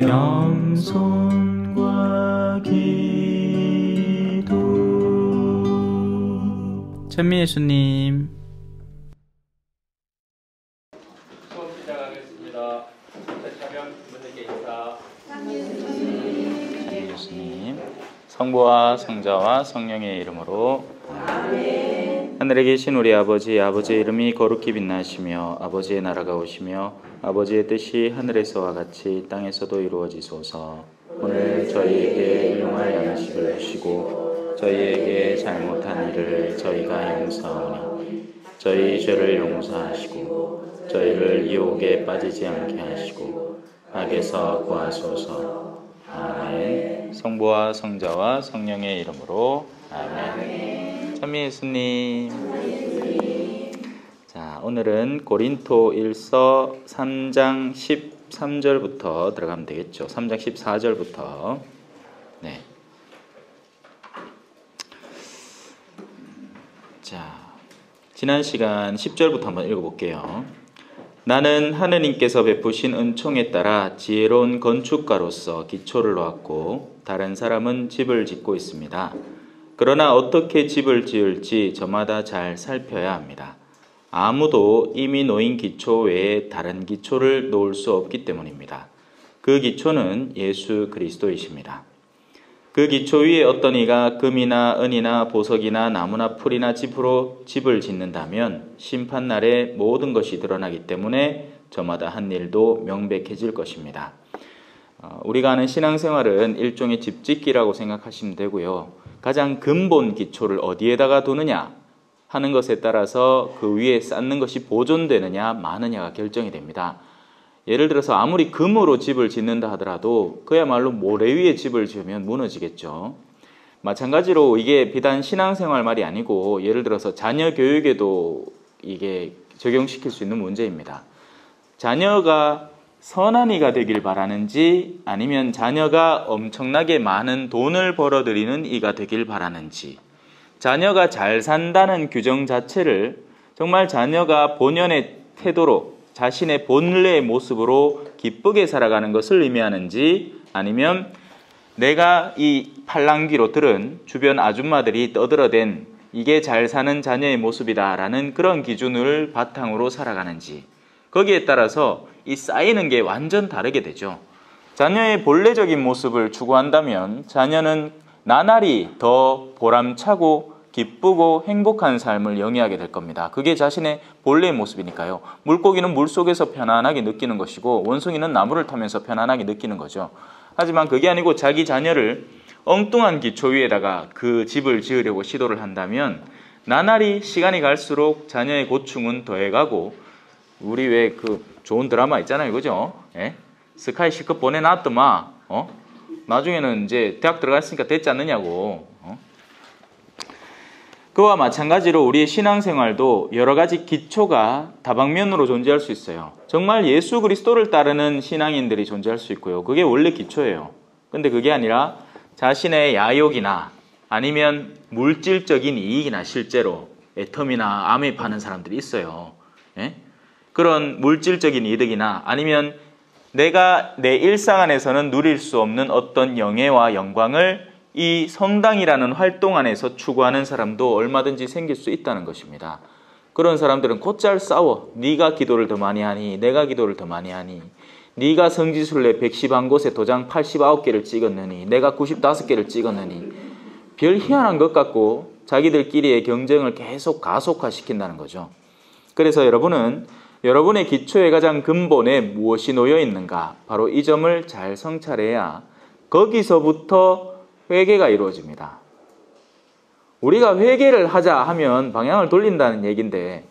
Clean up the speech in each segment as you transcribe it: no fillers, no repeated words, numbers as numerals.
겸손과 기도. 찬미 예수님. 수업 시작하겠습니다. 차명 분들께 인사. 예수님. 성부와 성자와 성령의 이름으로 아멘. 하늘에 계신 우리 아버지, 아버지의 이름이 거룩히 빛나시며 아버지의 나라가 오시며 아버지의 뜻이 하늘에서와 같이 땅에서도 이루어지소서. 오늘 저희에게 일용할 양식을 주시고 저희에게 잘못한 일을 저희가 용서하오니 저희 죄를 용서하시고 저희를 유혹에 빠지지 않게 하시고 악에서 구하소서. 아멘. 성부와 성자와 성령의 이름으로 아멘. 찬미 예수님. 자, 오늘은 고린토 1서 3장 13절부터 들어가면 되겠죠. 3장 14절부터. 네. 자, 지난 시간 10절부터 한번 읽어볼게요. 나는 하느님께서 베푸신 은총에 따라 지혜로운 건축가로서 기초를 놓았고 다른 사람은 집을 짓고 있습니다. 그러나 어떻게 집을 지을지 저마다 잘 살펴야 합니다. 아무도 이미 놓인 기초 외에 다른 기초를 놓을 수 없기 때문입니다. 그 기초는 예수 그리스도이십니다. 그 기초 위에 어떤 이가 금이나 은이나 보석이나 나무나 풀이나 집으로 집을 짓는다면 심판날에 모든 것이 드러나기 때문에 저마다 한 일도 명백해질 것입니다. 우리가 아는 신앙생활은 일종의 집짓기라고 생각하시면 되고요. 가장 근본 기초를 어디에다가 두느냐 하는 것에 따라서 그 위에 쌓는 것이 보존되느냐 마느냐가 결정이 됩니다. 예를 들어서 아무리 금으로 집을 짓는다 하더라도 그야말로 모래 위에 집을 지으면 무너지겠죠. 마찬가지로 이게 비단 신앙생활 말이 아니고 예를 들어서 자녀 교육에도 이게 적용시킬 수 있는 문제입니다. 자녀가 선한 이가 되길 바라는지 아니면 자녀가 엄청나게 많은 돈을 벌어들이는 이가 되길 바라는지, 자녀가 잘 산다는 규정 자체를 정말 자녀가 본연의 태도로 자신의 본래의 모습으로 기쁘게 살아가는 것을 의미하는지, 아니면 내가 이 팔랑귀로 들은 주변 아줌마들이 떠들어댄 이게 잘 사는 자녀의 모습이다라는 그런 기준을 바탕으로 살아가는지, 거기에 따라서 이 쌓이는 게 완전 다르게 되죠. 자녀의 본래적인 모습을 추구한다면 자녀는 나날이 더 보람차고 기쁘고 행복한 삶을 영위하게 될 겁니다. 그게 자신의 본래의 모습이니까요. 물고기는 물속에서 편안하게 느끼는 것이고 원숭이는 나무를 타면서 편안하게 느끼는 거죠. 하지만 그게 아니고 자기 자녀를 엉뚱한 기초 위에다가 그 집을 지으려고 시도를 한다면 나날이 시간이 갈수록 자녀의 고충은 더해가고, 우리 왜 그 좋은 드라마 있잖아요, 그죠? 예? 스카이 실컷 보내놨더만 나중에는 이제 대학 들어갔으니까 됐지 않느냐고. 그와 마찬가지로 우리의 신앙생활도 여러 가지 기초가 다방면으로 존재할 수 있어요. 정말 예수 그리스도를 따르는 신앙인들이 존재할 수 있고요. 그게 원래 기초예요. 근데 그게 아니라 자신의 야욕이나 아니면 물질적인 이익이나 실제로 애텀이나 암에 파는 사람들이 있어요. 예? 그런 물질적인 이득이나 아니면 내가 내 일상 안에서는 누릴 수 없는 어떤 영예와 영광을 이 성당이라는 활동 안에서 추구하는 사람도 얼마든지 생길 수 있다는 것입니다. 그런 사람들은 곧잘 싸워. 네가 기도를 더 많이 하니, 내가 기도를 더 많이 하니, 네가 성지순례 111곳에 도장 89개를 찍었느니, 내가 95개를 찍었느니, 별 희한한 것 같고 자기들끼리의 경쟁을 계속 가속화시킨다는 거죠. 그래서 여러분은 여러분의 기초의 가장 근본에 무엇이 놓여 있는가, 바로 이 점을 잘 성찰해야 거기서부터 회개가 이루어집니다. 우리가 회개를 하자 하면 방향을 돌린다는 얘기인데,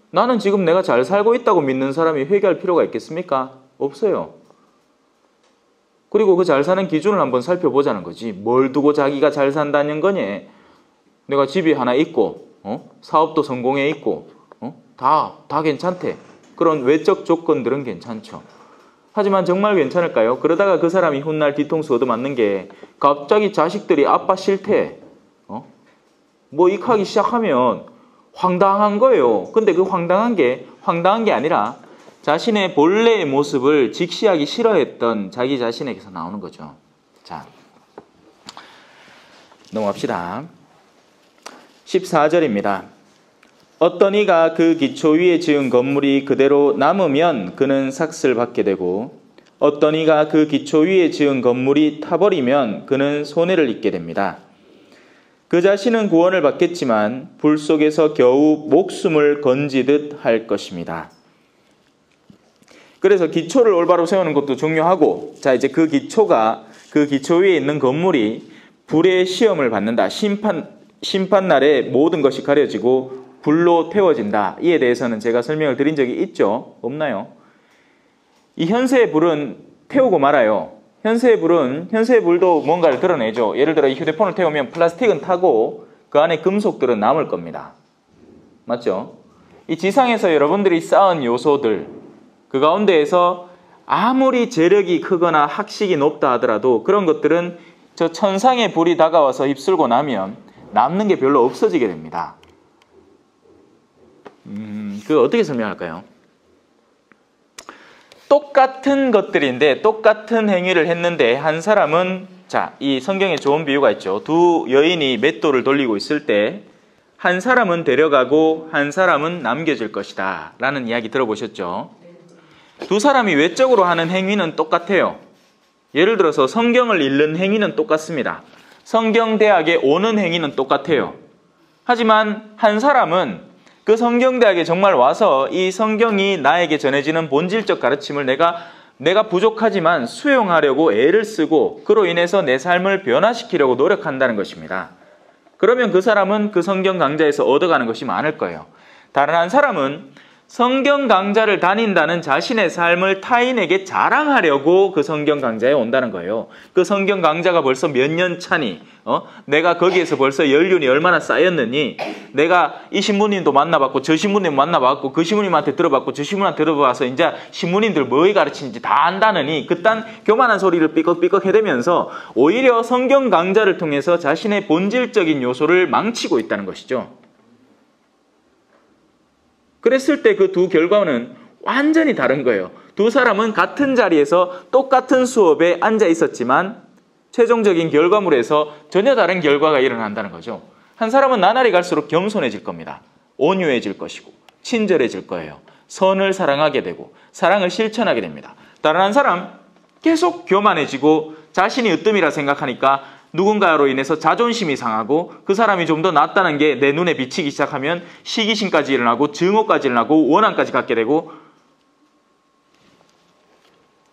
나는 지금 내가 잘 살고 있다고 믿는 사람이 회개할 필요가 있겠습니까? 없어요. 그리고 그 잘 사는 기준을 한번 살펴보자는 거지. 뭘 두고 자기가 잘 산다는 거니? 내가 집이 하나 있고 사업도 성공해 있고 다 괜찮대. 그런 외적 조건들은 괜찮죠. 하지만 정말 괜찮을까요? 그러다가 그 사람이 훗날 뒤통수 얻어맞는 게 갑자기 자식들이 아빠 싫대. 뭐 익하기 시작하면 황당한 거예요. 근데 그 황당한 게 아니라 자신의 본래의 모습을 직시하기 싫어했던 자기 자신에게서 나오는 거죠. 자, 넘어갑시다. 14절입니다. 어떤 이가 그 기초 위에 지은 건물이 그대로 남으면 그는 삭슬 받게 되고 어떤 이가 그 기초 위에 지은 건물이 타버리면 그는 손해를 입게 됩니다. 그 자신은 구원을 받겠지만 불 속에서 겨우 목숨을 건지듯 할 것입니다. 그래서 기초를 올바로 세우는 것도 중요하고, 자, 이제 그 기초 위에 있는 건물이 불의 시험을 받는다. 심판날에 모든 것이 가려지고 불로 태워진다. 이에 대해서는 제가 설명을 드린 적이 있죠? 없나요? 이 현세의 불은 태우고 말아요. 현세의 불도 뭔가를 드러내죠. 예를 들어 이 휴대폰을 태우면 플라스틱은 타고 그 안에 금속들은 남을 겁니다. 맞죠? 이 지상에서 여러분들이 쌓은 요소들, 그 가운데에서 아무리 재력이 크거나 학식이 높다 하더라도 그런 것들은 저 천상의 불이 다가와서 휩쓸고 나면 남는 게 별로 없어지게 됩니다. 그거 어떻게 설명할까요? 똑같은 것들인데 똑같은 행위를 했는데 한 사람은, 자, 이 성경에 좋은 비유가 있죠. 두 여인이 맷돌을 돌리고 있을 때 한 사람은 데려가고 한 사람은 남겨질 것이다 라는 이야기 들어보셨죠? 두 사람이 외적으로 하는 행위는 똑같아요. 예를 들어서 성경을 읽는 행위는 똑같습니다. 성경대학에 오는 행위는 똑같아요. 하지만 한 사람은 그 성경대학에 정말 와서 이 성경이 나에게 전해지는 본질적 가르침을 내가 부족하지만 수용하려고 애를 쓰고 그로 인해서 내 삶을 변화시키려고 노력한다는 것입니다. 그러면 그 사람은 그 성경 강좌에서 얻어가는 것이 많을 거예요. 다른 한 사람은 성경 강좌를 다닌다는 자신의 삶을 타인에게 자랑하려고 그 성경 강좌에 온다는 거예요. 그 성경 강좌가 벌써 몇 년 차니, 내가 거기에서 벌써 연륜이 얼마나 쌓였느니, 내가 이 신부님도 만나봤고 저 신부님 만나봤고 그 신부님한테 들어봤고 저 신부님한테 들어봐서 이제 신부님들 뭐에 가르치는지 다 안다느니 그딴 교만한 소리를 삐걱삐걱 해대면서 오히려 성경 강좌를 통해서 자신의 본질적인 요소를 망치고 있다는 것이죠. 그랬을 때 그 두 결과는 완전히 다른 거예요. 두 사람은 같은 자리에서 똑같은 수업에 앉아 있었지만 최종적인 결과물에서 전혀 다른 결과가 일어난다는 거죠. 한 사람은 나날이 갈수록 겸손해질 겁니다. 온유해질 것이고 친절해질 거예요. 선을 사랑하게 되고 사랑을 실천하게 됩니다. 다른 한 사람 계속 교만해지고 자신이 으뜸이라 생각하니까 누군가로 인해서 자존심이 상하고 그 사람이 좀 더 낫다는 게 내 눈에 비치기 시작하면 시기심까지 일어나고 증오까지 일어나고 원한까지 갖게 되고,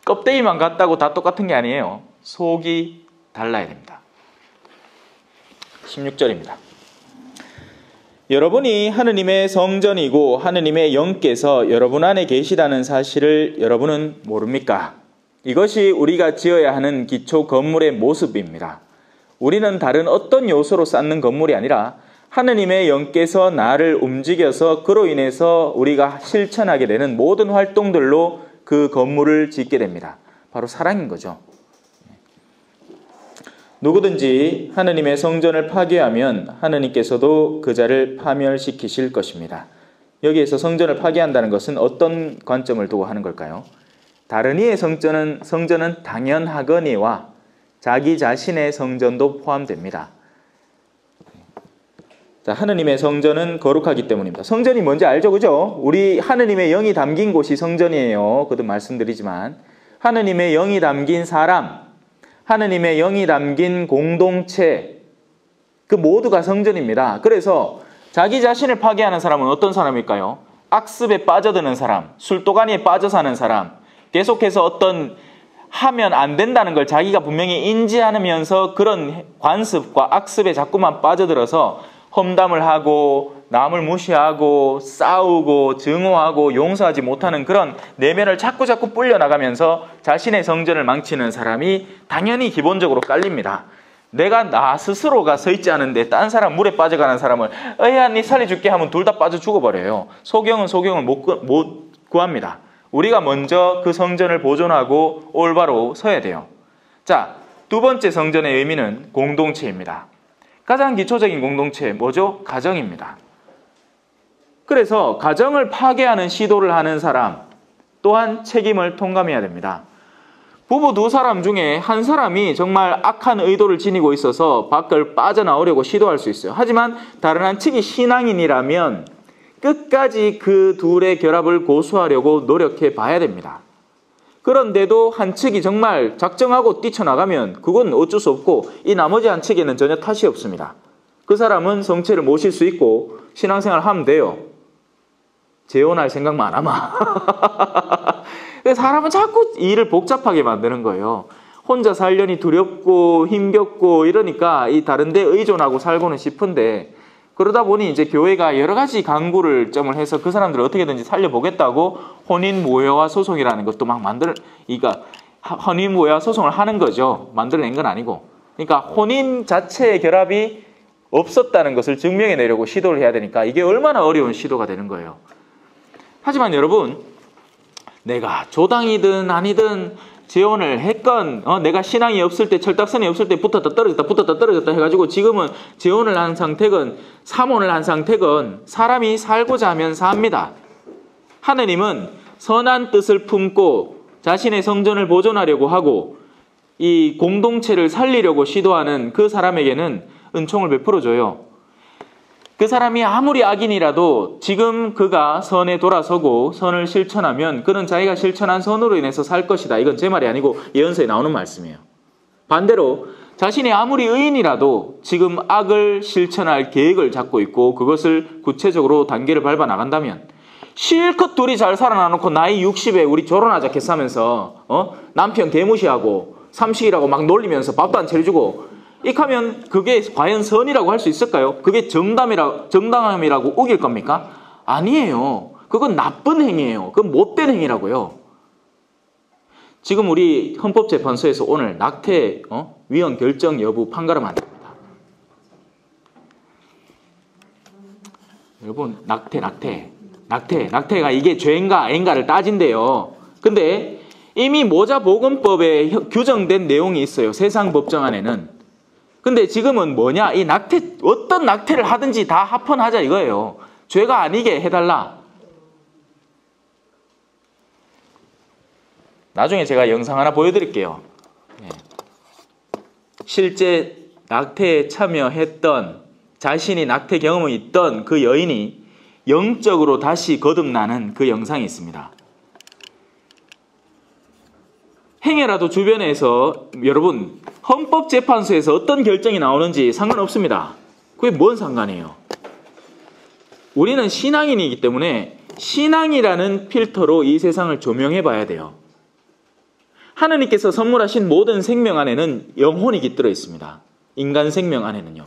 껍데기만 같다고 다 똑같은 게 아니에요. 속이 달라야 됩니다. 16절입니다. 여러분이 하느님의 성전이고 하느님의 영께서 여러분 안에 계시다는 사실을 여러분은 모릅니까? 이것이 우리가 지어야 하는 기초 건물의 모습입니다. 우리는 다른 어떤 요소로 쌓는 건물이 아니라 하느님의 영께서 나를 움직여서 그로 인해서 우리가 실천하게 되는 모든 활동들로 그 건물을 짓게 됩니다. 바로 사랑인 거죠. 누구든지 하느님의 성전을 파괴하면 하느님께서도 그 자를 파멸시키실 것입니다. 여기에서 성전을 파괴한다는 것은 어떤 관점을 두고 하는 걸까요? 다른 이의 성전은 당연하거니와 자기 자신의 성전도 포함됩니다. 자, 하느님의 성전은 거룩하기 때문입니다. 성전이 뭔지 알죠? 그죠? 우리 하느님의 영이 담긴 곳이 성전이에요. 거듭 말씀드리지만 하느님의 영이 담긴 사람, 하느님의 영이 담긴 공동체, 그 모두가 성전입니다. 그래서 자기 자신을 파괴하는 사람은 어떤 사람일까요? 악습에 빠져드는 사람, 술도가니에 빠져 사는 사람, 계속해서 어떤 하면 안 된다는 걸 자기가 분명히 인지하면서 그런 관습과 악습에 자꾸만 빠져들어서 험담을 하고 남을 무시하고 싸우고 증오하고 용서하지 못하는 그런 내면을 자꾸 불려나가면서 자신의 성전을 망치는 사람이 당연히 기본적으로 깔립니다. 내가 나 스스로가 서 있지 않은데 딴 사람 물에 빠져가는 사람을 야, 니 살려줄게 하면 둘 다 빠져 죽어버려요. 소경을 못 구합니다. 우리가 먼저 그 성전을 보존하고 올바로 서야 돼요. 자, 두 번째 성전의 의미는 공동체입니다. 가장 기초적인 공동체 뭐죠? 가정입니다. 그래서 가정을 파괴하는 시도를 하는 사람, 또한 책임을 통감해야 됩니다. 부부 두 사람 중에 한 사람이 정말 악한 의도를 지니고 있어서 밖을 빠져나오려고 시도할 수 있어요. 하지만 다른 한 측이 신앙인이라면 끝까지 그 둘의 결합을 고수하려고 노력해 봐야 됩니다. 그런데도 한 측이 정말 작정하고 뛰쳐나가면 그건 어쩔 수 없고 이 나머지 한 측에는 전혀 탓이 없습니다. 그 사람은 성체를 모실 수 있고 신앙생활을 하면 돼요. 재혼할 생각만 안 하면. 사람은 자꾸 일을 복잡하게 만드는 거예요. 혼자 살려니 두렵고 힘겹고 이러니까 이 다른 데 의존하고 살고는 싶은데 그러다 보니 이제 교회가 여러 가지 강구를 점을 해서 그 사람들을 어떻게든지 살려보겠다고 혼인모여와 소송이라는 것도 막 그러니까 혼인모여와 소송을 하는 거죠. 만들어낸 건 아니고. 그러니까 혼인 자체의 결합이 없었다는 것을 증명해내려고 시도를 해야 되니까 이게 얼마나 어려운 시도가 되는 거예요. 하지만 여러분, 내가 조당이든 아니든 재혼을 했건 내가 신앙이 없을 때 철딱선이 없을 때 붙었다 떨어졌다 해가지고 지금은 재혼을 한 상태건 삼혼을 한 상태건 사람이 살고자 하면 삽니다. 하느님은 선한 뜻을 품고 자신의 성전을 보존하려고 하고 이 공동체를 살리려고 시도하는 그 사람에게는 은총을 베풀어줘요. 그 사람이 아무리 악인이라도 지금 그가 선에 돌아서고 선을 실천하면 그는 자기가 실천한 선으로 인해서 살 것이다. 이건 제 말이 아니고 예언서에 나오는 말씀이에요. 반대로 자신이 아무리 의인이라도 지금 악을 실천할 계획을 잡고 있고 그것을 구체적으로 단계를 밟아 나간다면 실컷 둘이 잘 살아나놓고 나이 60에 우리 결혼하자 했으면서 남편 개무시하고 삼식이라고 막 놀리면서 밥도 안 차려주고 이하면 그게 과연 선이라고 할 수 있을까요? 그게 정당함이라고 우길 겁니까? 아니에요. 그건 나쁜 행위예요. 그건 못된 행위라고요. 지금 우리 헌법재판소에서 오늘 낙태 위헌 결정 여부 판가름 안 됩니다. 여러분, 낙태가 이게 죄인가 아닌가를 따진대요. 근데 이미 모자보건법에 규정된 내용이 있어요. 세상 법정안에는. 근데 지금은 뭐냐? 이 어떤 낙태를 하든지 다 합헌하자 이거예요. 죄가 아니게 해달라. 나중에 제가 영상 하나 보여드릴게요. 실제 낙태에 참여했던 자신이 낙태 경험이 있던 그 여인이 영적으로 다시 거듭나는 그 영상이 있습니다. 행여라도 주변에서 여러분 헌법재판소에서 어떤 결정이 나오는지 상관없습니다. 그게 뭔 상관이에요? 우리는 신앙인이기 때문에 신앙이라는 필터로 이 세상을 조명해 봐야 돼요. 하느님께서 선물하신 모든 생명 안에는 영혼이 깃들어 있습니다. 인간 생명 안에는요.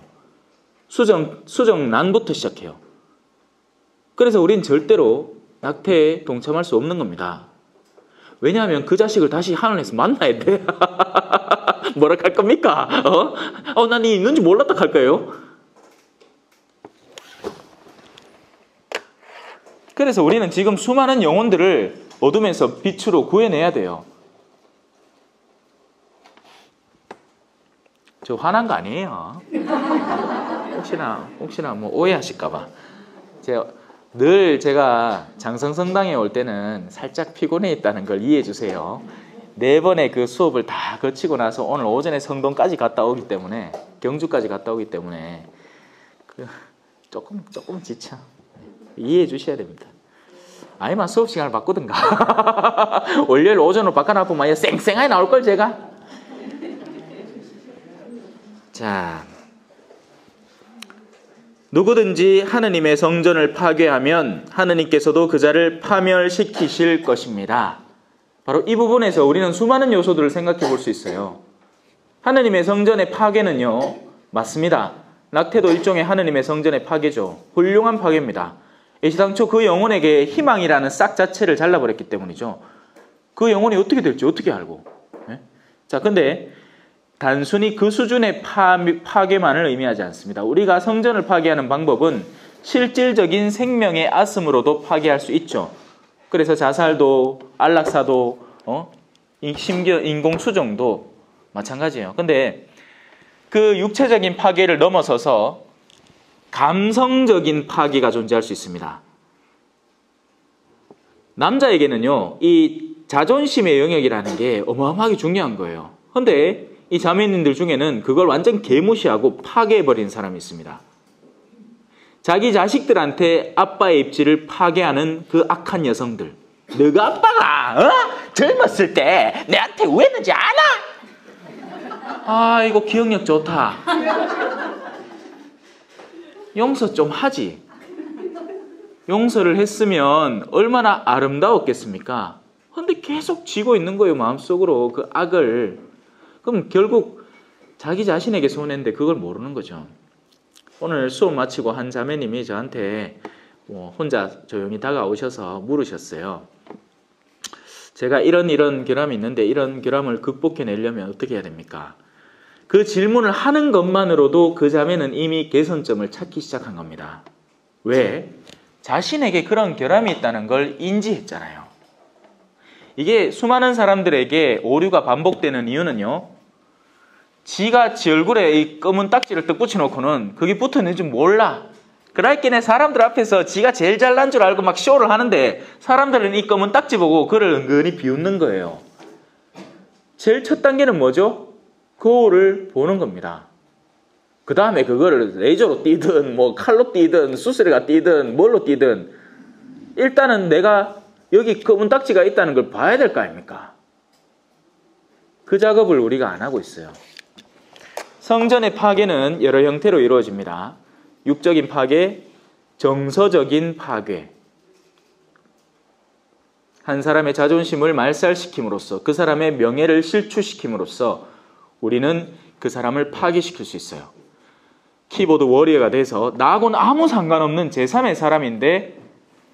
수정란부터 시작해요. 그래서 우린 절대로 낙태에 동참할 수 없는 겁니다. 왜냐하면 그 자식을 다시 하늘에서 만나야 돼. 뭐라 할 겁니까? 난 이 있는지 몰랐다 할 거예요. 그래서 우리는 지금 수많은 영혼들을 어둠에서 빛으로 구해내야 돼요. 저 화난 거 아니에요. 혹시나 뭐 오해하실까봐. 제가 장성성당에 올 때는 살짝 피곤해 있다는 걸 이해해 주세요. 4번의 그 수업을 다 거치고 나서 오늘 오전에 성동까지 갔다 오기 때문에 경주까지 갔다 오기 때문에 조금 지쳐. 이해해 주셔야 됩니다. 아니면 수업 시간을 바꾸든가. 월요일 오전으로 바꿔놔보면 쌩쌩하게 나올걸 제가. 자, 누구든지 하느님의 성전을 파괴하면 하느님께서도 그 자를 파멸시키실 것입니다. 바로 이 부분에서 우리는 수많은 요소들을 생각해 볼 수 있어요. 하느님의 성전의 파괴는요, 맞습니다. 낙태도 일종의 하느님의 성전의 파괴죠. 훌륭한 파괴입니다. 애시당초 그 영혼에게 희망이라는 싹 자체를 잘라버렸기 때문이죠. 그 영혼이 어떻게 될지 어떻게 알고. 자, 근데 단순히 그 수준의 파괴만을 의미하지 않습니다. 우리가 성전을 파괴하는 방법은 실질적인 생명의 아슴으로도 파괴할 수 있죠. 그래서 자살도, 안락사도, 심지어 인공수정도 마찬가지예요. 근데 그 육체적인 파괴를 넘어서서 감성적인 파괴가 존재할 수 있습니다. 남자에게는요, 이 자존심의 영역이라는 게 어마어마하게 중요한 거예요. 근데 이 자매님들 중에는 그걸 완전 개무시하고 파괴해버린 사람이 있습니다. 자기 자식들한테 아빠의 입지를 파괴하는 그 악한 여성들. 너가 아빠가 젊었을 때 내한테 우했는지 아나? 아, 이거 기억력 좋다. 용서 좀 하지. 용서를 했으면 얼마나 아름다웠겠습니까? 근데 계속 쥐고 있는 거예요, 마음속으로 그 악을. 그럼 결국 자기 자신에게 손해인데 그걸 모르는 거죠. 오늘 수업 마치고 한 자매님이 저한테 혼자 조용히 다가오셔서 물으셨어요. 제가 이런 결함이 있는데 이런 결함을 극복해내려면 어떻게 해야 됩니까? 그 질문을 하는 것만으로도 그 자매는 이미 개선점을 찾기 시작한 겁니다. 왜? 자신에게 그런 결함이 있다는 걸 인지했잖아요. 이게 수많은 사람들에게 오류가 반복되는 이유는요, 지가 지 얼굴에 이 검은 딱지를 딱 붙여놓고는 그게 붙어있는지 몰라. 그랄게네 사람들 앞에서 지가 제일 잘난 줄 알고 막 쇼를 하는데 사람들은 이 검은 딱지 보고 그를 은근히 비웃는 거예요. 제일 첫 단계는 뭐죠? 거울을 보는 겁니다. 그 다음에 그거를 레이저로 띄든 뭐 칼로 띄든 수세미가 띄든 뭘로 띄든 일단은 내가 여기 검은 딱지가 있다는 걸 봐야 될 거 아닙니까? 그 작업을 우리가 안 하고 있어요. 성전의 파괴는 여러 형태로 이루어집니다. 육적인 파괴, 정서적인 파괴. 한 사람의 자존심을 말살시킴으로써 그 사람의 명예를 실추시킴으로써 우리는 그 사람을 파괴시킬 수 있어요. 키보드 워리어가 돼서 나하고는 아무 상관없는 제3의 사람인데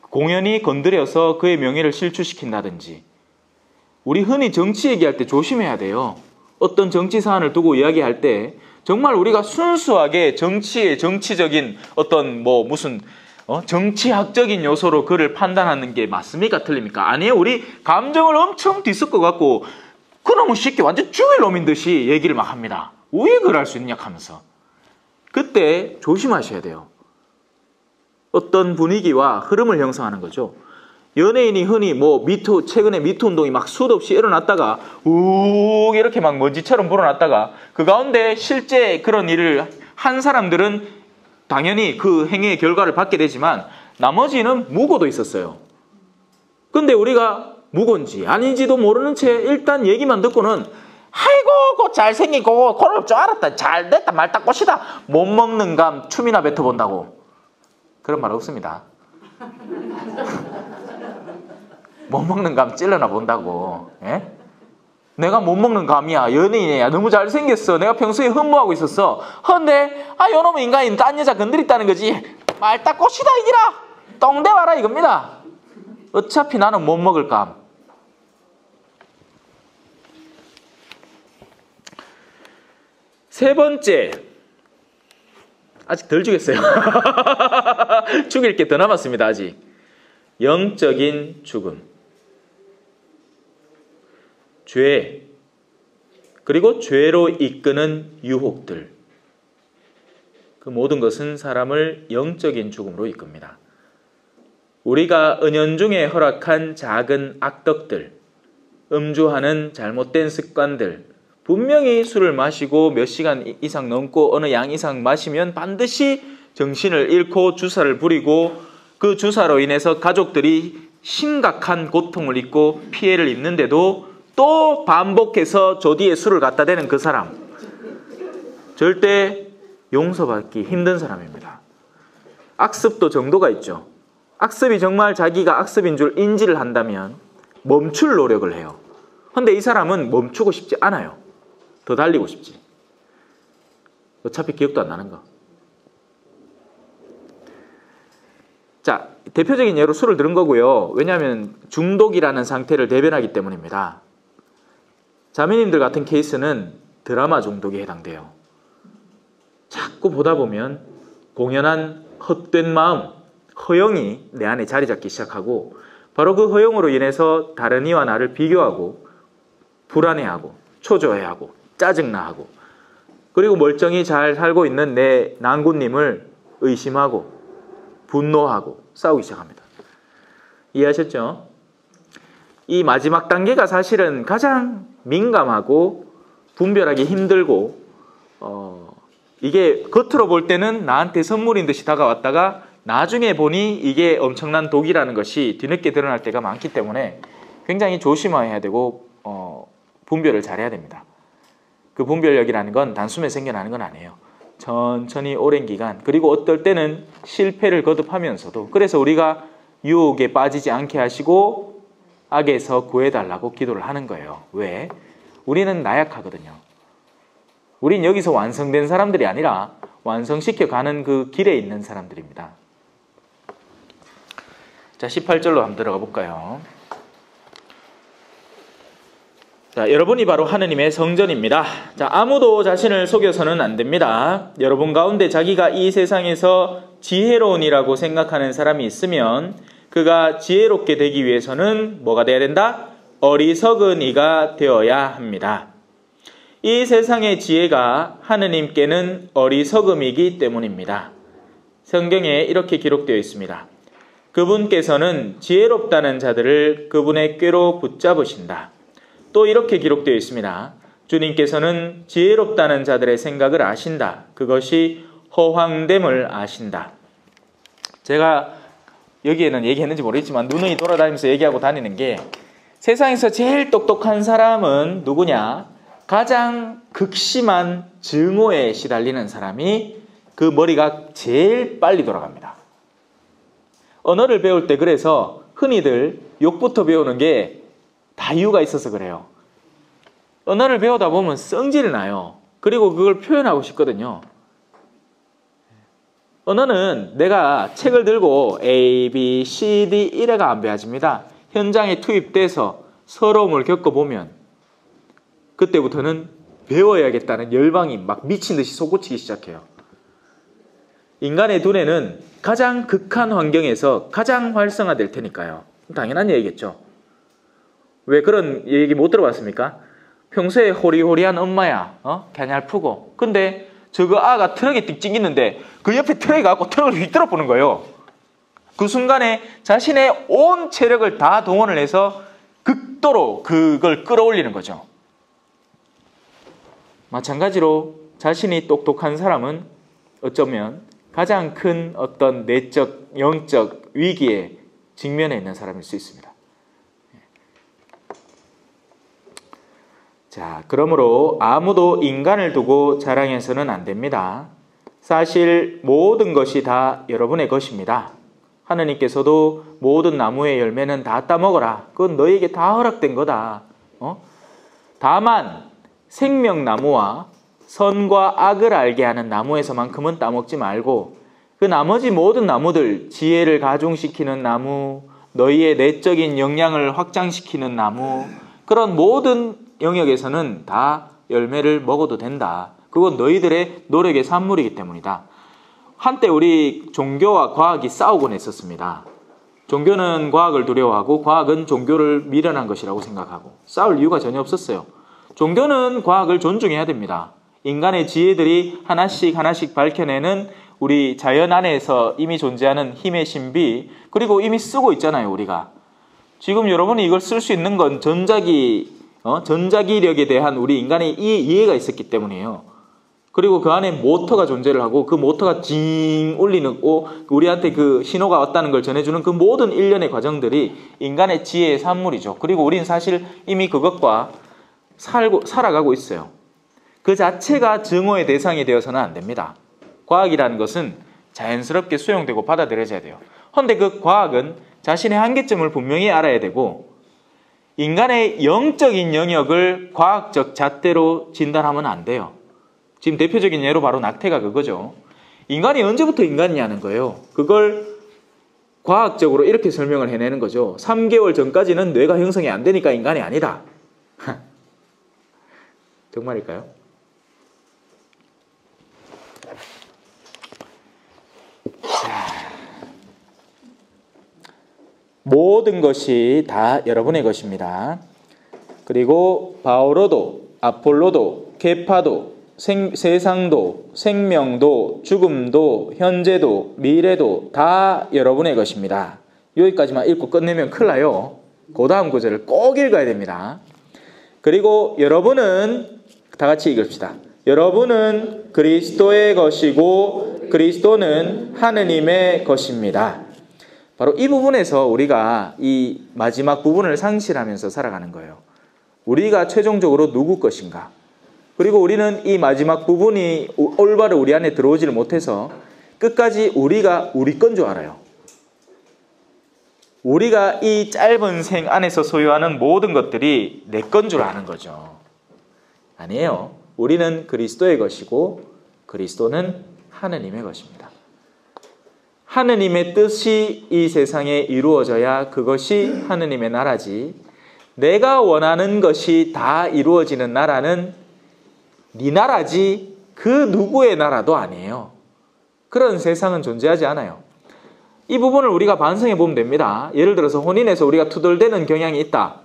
공연히 건드려서 그의 명예를 실추시킨다든지. 우리 흔히 정치 얘기할 때 조심해야 돼요. 어떤 정치 사안을 두고 이야기할 때 정말 우리가 순수하게 정치의 정치적인 어떤 무슨 정치학적인 요소로 그를 판단하는 게 맞습니까? 틀립니까? 아니에요. 우리 감정을 엄청 뒤섞어 갖고 그놈은 쉽게 완전 죽일 놈인 듯이 얘기를 막 합니다. 왜 그럴 수 있냐 하면서. 그때 조심하셔야 돼요. 어떤 분위기와 흐름을 형성하는 거죠. 연예인이 흔히 미투, 최근에 미투 운동이 막 수도 없이 일어났다가 우 이렇게 막 먼지처럼 불어났다가 그 가운데 실제 그런 일을 한 사람들은 당연히 그 행위의 결과를 받게 되지만 나머지는 무고도 있었어요. 근데 우리가 무고인지 아닌지도 모르는 채 일단 얘기만 듣고는 아이고 그 잘생기고 그럴 줄 알았다. 잘됐다 말딱 꽃이다. 못 먹는 감 춤이나 뱉어본다고. 그런 말 없습니다. 못 먹는 감 찔러나 본다고. 예? 내가 못 먹는 감이야. 연예인이야. 너무 잘생겼어. 내가 평소에 흠모하고 있었어. 근데 요놈의 인간이 딴 여자 건드렸다는 거지. 말딱 꽃이다 이기라. 똥대와라 이겁니다. 어차피 나는 못 먹을 감. 세 번째. 아직 덜 죽였어요. 죽일 게 더 남았습니다. 아직. 영적인 죽음. 죄, 그리고 죄로 이끄는 유혹들. 그 모든 것은 사람을 영적인 죽음으로 이끕니다. 우리가 은연중에 허락한 작은 악덕들, 음주하는 잘못된 습관들, 분명히 술을 마시고 몇 시간 이상 넘고 어느 양 이상 마시면 반드시 정신을 잃고 주사를 부리고 그 주사로 인해서 가족들이 심각한 고통을 입고 피해를 입는데도 또 반복해서 조디에 술을 갖다 대는 그 사람, 절대 용서받기 힘든 사람입니다. 악습도 정도가 있죠. 악습이 정말 자기가 악습인 줄 인지를 한다면 멈출 노력을 해요. 근데 이 사람은 멈추고 싶지 않아요. 더 달리고 싶지. 어차피 기억도 안 나는 거. 자, 대표적인 예로 술을 들은 거고요. 왜냐하면 중독이라는 상태를 대변하기 때문입니다. 자매님들 같은 케이스는 드라마 중독에 해당돼요. 자꾸 보다 보면 공연한 헛된 마음, 허영이 내 안에 자리 잡기 시작하고 바로 그 허영으로 인해서 다른 이와 나를 비교하고 불안해하고 초조해하고 짜증나하고 그리고 멀쩡히 잘 살고 있는 내 난구님을 의심하고 분노하고 싸우기 시작합니다. 이해하셨죠? 이 마지막 단계가 사실은 가장 민감하고 분별하기 힘들고 이게 겉으로 볼 때는 나한테 선물인 듯이 다가왔다가 나중에 보니 이게 엄청난 독이라는 것이 뒤늦게 드러날 때가 많기 때문에 굉장히 조심해야 되고 분별을 잘해야 됩니다. 그 분별력이라는 건 단숨에 생겨나는 건 아니에요. 천천히 오랜 기간, 그리고 어떨 때는 실패를 거듭하면서도, 그래서 우리가 유혹에 빠지지 않게 하시고 악에서 구해달라고 기도를 하는 거예요. 왜? 우리는 나약하거든요. 우린 여기서 완성된 사람들이 아니라 완성시켜가는 그 길에 있는 사람들입니다. 자, 18절로 한번 들어가 볼까요? 자, 여러분이 바로 하느님의 성전입니다. 자, 아무도 자신을 속여서는 안 됩니다. 여러분 가운데 자기가 이 세상에서 지혜로운이라고 생각하는 사람이 있으면 그가 지혜롭게 되기 위해서는 뭐가 되어야 된다? 어리석은 이가 되어야 합니다. 이 세상의 지혜가 하느님께는 어리석음이기 때문입니다. 성경에 이렇게 기록되어 있습니다. 그분께서는 지혜롭다는 자들을 그분의 꾀로 붙잡으신다. 또 이렇게 기록되어 있습니다. 주님께서는 지혜롭다는 자들의 생각을 아신다. 그것이 허황됨을 아신다. 제가 여기에는 얘기했는지 모르겠지만 누누이 돌아다니면서 얘기하고 다니는 게, 세상에서 제일 똑똑한 사람은 누구냐? 가장 극심한 증오에 시달리는 사람이 그 머리가 제일 빨리 돌아갑니다. 언어를 배울 때 그래서 흔히들 욕부터 배우는 게 다 이유가 있어서 그래요. 언어를 배우다 보면 성질이 나요. 그리고 그걸 표현하고 싶거든요. 언어는 내가 책을 들고 A, B, C, D 이래가 안 배워집니다. 현장에 투입돼서 서러움을 겪어보면 그때부터는 배워야겠다는 열망이 막 미친 듯이 솟구치기 시작해요. 인간의 두뇌는 가장 극한 환경에서 가장 활성화될 테니까요. 당연한 얘기겠죠. 왜 그런 얘기 못 들어봤습니까? 평소에 호리호리한 엄마야, 갸냘프고, 근데 저거 아가 트럭에 띡 찍히는데 그 옆에 트럭이 가고 트럭을 휘뚫어 보는 거예요. 그 순간에 자신의 온 체력을 다 동원을 해서 극도로 그걸 끌어올리는 거죠. 마찬가지로 자신이 똑똑한 사람은 어쩌면 가장 큰 어떤 내적, 영적 위기에 직면해 있는 사람일 수 있습니다. 자, 그러므로 아무도 인간을 두고 자랑해서는 안 됩니다. 사실 모든 것이 다 여러분의 것입니다. 하느님께서도 모든 나무의 열매는 다 따먹어라. 그건 너에게 다 허락된 거다. 다만 생명나무와 선과 악을 알게 하는 나무에서만큼은 따먹지 말고 그 나머지 모든 나무들, 지혜를 가중시키는 나무, 너희의 내적인 역량을 확장시키는 나무, 그런 모든 영역에서는 다 열매를 먹어도 된다. 그건 너희들의 노력의 산물이기 때문이다. 한때 우리 종교와 과학이 싸우곤 했었습니다. 종교는 과학을 두려워하고 과학은 종교를 미련한 것이라고 생각하고 싸울 이유가 전혀 없었어요. 종교는 과학을 존중해야 됩니다. 인간의 지혜들이 하나씩 밝혀내는 우리 자연 안에서 이미 존재하는 힘의 신비, 그리고 이미 쓰고 있잖아요, 우리가. 지금 여러분이 이걸 쓸 수 있는 건 전자기력에 대한 우리 인간의 이해가 있었기 때문이에요. 그리고 그 안에 모터가 존재를 하고 그 모터가 징 울리는 우리한테 그 신호가 왔다는 걸 전해주는 그 모든 일련의 과정들이 인간의 지혜의 산물이죠. 그리고 우린 사실 이미 그것과 살아가고 있어요. 그 자체가 증오의 대상이 되어서는 안 됩니다. 과학이라는 것은 자연스럽게 수용되고 받아들여져야 돼요. 그런데 그 과학은 자신의 한계점을 분명히 알아야 되고 인간의 영적인 영역을 과학적 잣대로 진단하면 안 돼요. 지금 대표적인 예로 바로 낙태가 그거죠. 인간이 언제부터 인간이냐는 거예요. 그걸 과학적으로 이렇게 설명을 해내는 거죠. 3개월 전까지는 뇌가 형성이 안 되니까 인간이 아니다. 정말일까요? 모든 것이 다 여러분의 것입니다. 그리고 바오로도, 아폴로도, 케파도, 세상도, 생명도, 죽음도, 현재도, 미래도 다 여러분의 것입니다. 여기까지만 읽고 끝내면 큰일 나요. 그 다음 구절을 꼭 읽어야 됩니다. 그리고 여러분은 다 같이 읽읍시다. 여러분은 그리스도의 것이고 그리스도는 하느님의 것입니다. 바로 이 부분에서 우리가 이 마지막 부분을 상실하면서 살아가는 거예요. 우리가 최종적으로 누구 것인가? 그리고 우리는 이 마지막 부분이 올바로 우리 안에 들어오지를 못해서 끝까지 우리가 우리 건 줄 알아요. 우리가 이 짧은 생 안에서 소유하는 모든 것들이 내 건 줄 아는 거죠. 아니에요. 우리는 그리스도의 것이고 그리스도는 하느님의 것입니다. 하느님의 뜻이 이 세상에 이루어져야 그것이 하느님의 나라지, 내가 원하는 것이 다 이루어지는 나라는 네 나라지 그 누구의 나라도 아니에요. 그런 세상은 존재하지 않아요. 이 부분을 우리가 반성해 보면 됩니다. 예를 들어서 혼인에서 우리가 투덜대는 경향이 있다.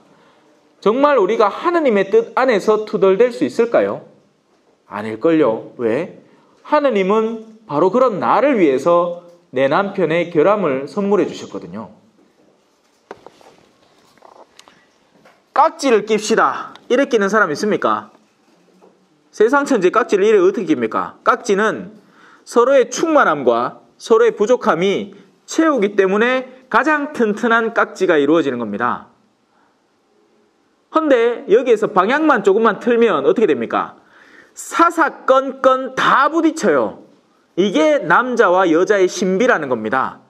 정말 우리가 하느님의 뜻 안에서 투덜댈 수 있을까요? 아닐걸요. 왜? 하느님은 바로 그런 나를 위해서 내 남편의 결함을 선물해 주셨거든요. 깍지를 낍시다. 이래 끼는 사람 있습니까? 세상 천지에 깍지를 이래 어떻게 낍니까? 깍지는 서로의 충만함과 서로의 부족함이 채우기 때문에 가장 튼튼한 깍지가 이루어지는 겁니다. 근데 여기에서 방향만 조금만 틀면 어떻게 됩니까? 사사건건 다 부딪혀요. 이게 남자와 여자의 신비라는 겁니다.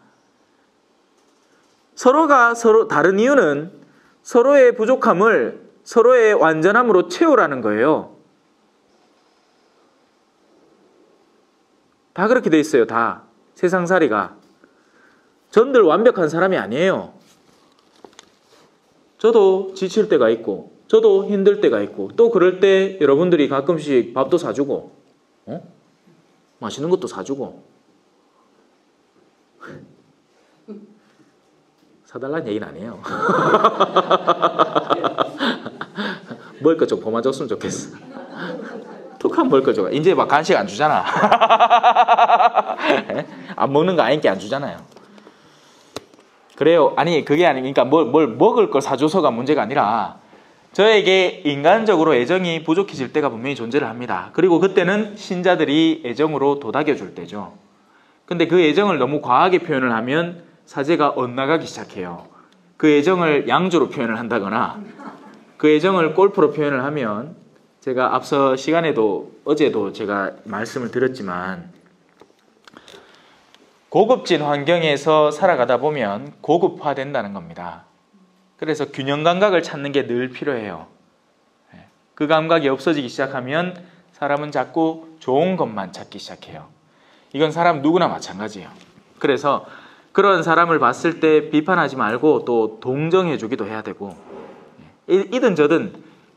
서로가 서로 다른 이유는 서로의 부족함을 서로의 완전함으로 채우라는 거예요. 다 그렇게 돼 있어요. 다. 세상살이가. 전들 완벽한 사람이 아니에요. 저도 지칠 때가 있고 저도 힘들 때가 있고 또 그럴 때 여러분들이 가끔씩 밥도 사주고 맛있는 것도 사주고 사달라는 얘기는 아니에요. 먹을 것 좀 고마줬으면 좋겠어. 툭하면 먹을 거 줘. 이제 막 간식 안 주잖아. 안 먹는 거 아니니까 안 주잖아요. 그래요. 아니 그게 아니니까 뭘 먹을 걸 사줘서가 문제가 아니라 저에게 인간적으로 애정이 부족해질 때가 분명히 존재를 합니다. 그리고 그때는 신자들이 애정으로 도닥여 줄 때죠. 근데 그 애정을 너무 과하게 표현을 하면 사제가 엇나가기 시작해요. 그 애정을 양주로 표현을 한다거나 그 애정을 골프로 표현을 하면, 제가 앞서 시간에도 어제도 제가 말씀을 드렸지만 고급진 환경에서 살아가다 보면 고급화된다는 겁니다. 그래서 균형 감각을 찾는 게 늘 필요해요. 그 감각이 없어지기 시작하면 사람은 자꾸 좋은 것만 찾기 시작해요. 이건 사람 누구나 마찬가지예요. 그래서 그런 사람을 봤을 때 비판하지 말고 또 동정해 주기도 해야 되고, 이든 저든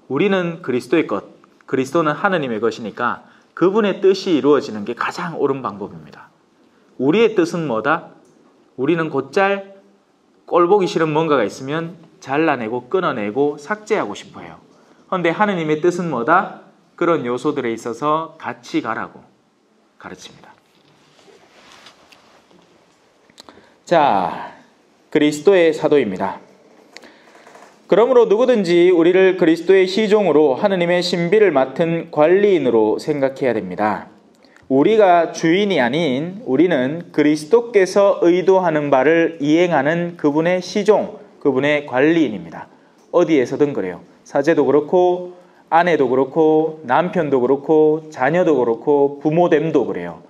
우리는 그리스도의 것, 그리스도는 하느님의 것이니까 그분의 뜻이 이루어지는 게 가장 옳은 방법입니다. 우리의 뜻은 뭐다? 우리는 곧잘 꼴보기 싫은 뭔가가 있으면 잘라내고 끊어내고 삭제하고 싶어요. 그런데 하느님의 뜻은 뭐다? 그런 요소들에 있어서 같이 가라고 가르칩니다. 자, 그리스도의 사도입니다. 그러므로 누구든지 우리를 그리스도의 시종으로 하느님의 신비를 맡은 관리인으로 생각해야 됩니다. 우리가 주인이 아닌 우리는 그리스도께서 의도하는 바를 이행하는 그분의 시종, 그분의 관리인입니다. 어디에서든 그래요. 사제도 그렇고 아내도 그렇고 남편도 그렇고 자녀도 그렇고 부모됨도 그래요.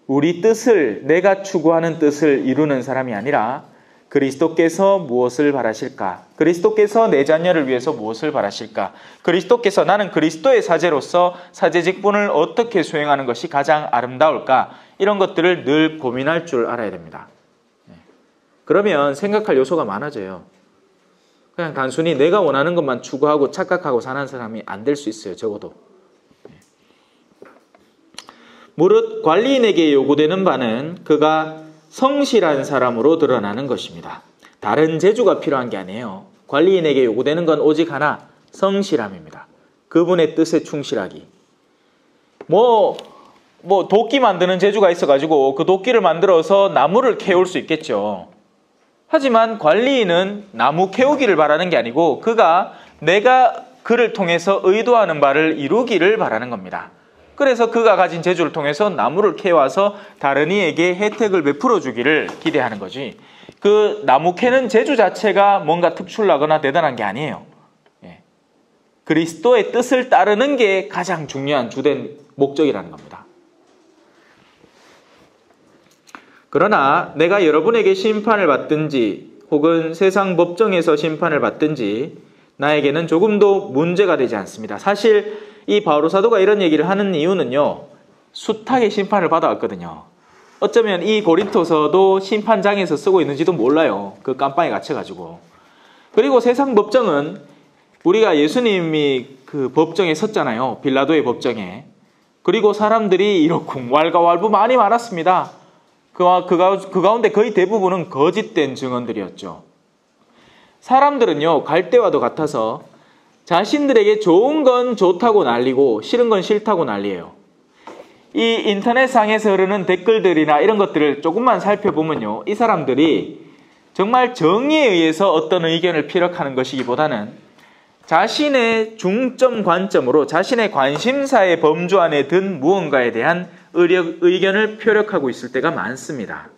우리 뜻을, 내가 추구하는 뜻을 이루는 사람이 아니라 그리스도께서 무엇을 바라실까? 그리스도께서 내 자녀를 위해서 무엇을 바라실까? 그리스도께서 나는 그리스도의 사제로서 사제 직분을 어떻게 수행하는 것이 가장 아름다울까? 이런 것들을 늘 고민할 줄 알아야 됩니다. 그러면 생각할 요소가 많아져요. 그냥 단순히 내가 원하는 것만 추구하고 착각하고 사는 사람이 안 될 수 있어요. 적어도. 무릇 관리인에게 요구되는 바는 그가 성실한 사람으로 드러나는 것입니다. 다른 재주가 필요한 게 아니에요. 관리인에게 요구되는 건 오직 하나, 성실함입니다. 그분의 뜻에 충실하기. 뭐 도끼 만드는 재주가 있어가지고 그 도끼를 만들어서 나무를 캐올 수 있겠죠. 하지만 관리인은 나무 캐오기를 바라는 게 아니고 내가 그를 통해서 의도하는 바를 이루기를 바라는 겁니다. 그래서 그가 가진 재주를 통해서 나무를 캐와서 다른 이에게 혜택을 베풀어 주기를 기대하는 거지. 그 나무 캐는 재주 자체가 뭔가 특출나거나 대단한 게 아니에요. 그리스도의 뜻을 따르는 게 가장 중요한 주된 목적이라는 겁니다. 그러나 내가 여러분에게 심판을 받든지 혹은 세상 법정에서 심판을 받든지 나에게는 조금도 문제가 되지 않습니다. 사실 이 바오로 사도가 이런 얘기를 하는 이유는요, 숱하게 심판을 받아왔거든요. 어쩌면 이 고린토서도 심판장에서 쓰고 있는지도 몰라요. 그 깜빵에 갇혀가지고. 그리고 세상 법정은 우리가 예수님이 그 법정에 섰잖아요. 빌라도의 법정에. 그리고 사람들이 이렇쿵 왈가왈부 많이 많았습니다. 그 가운데 거의 대부분은 거짓된 증언들이었죠. 사람들은요, 갈대와도 같아서 자신들에게 좋은 건 좋다고 난리고 싫은 건 싫다고 난리예요. 이 인터넷상에서 흐르는 댓글들이나 이런 것들을 조금만 살펴보면요, 이 사람들이 정말 정의에 의해서 어떤 의견을 피력하는 것이기보다는 자신의 중점 관점으로 자신의 관심사의 범주 안에 든 무언가에 대한 의견을 표력하고 있을 때가 많습니다.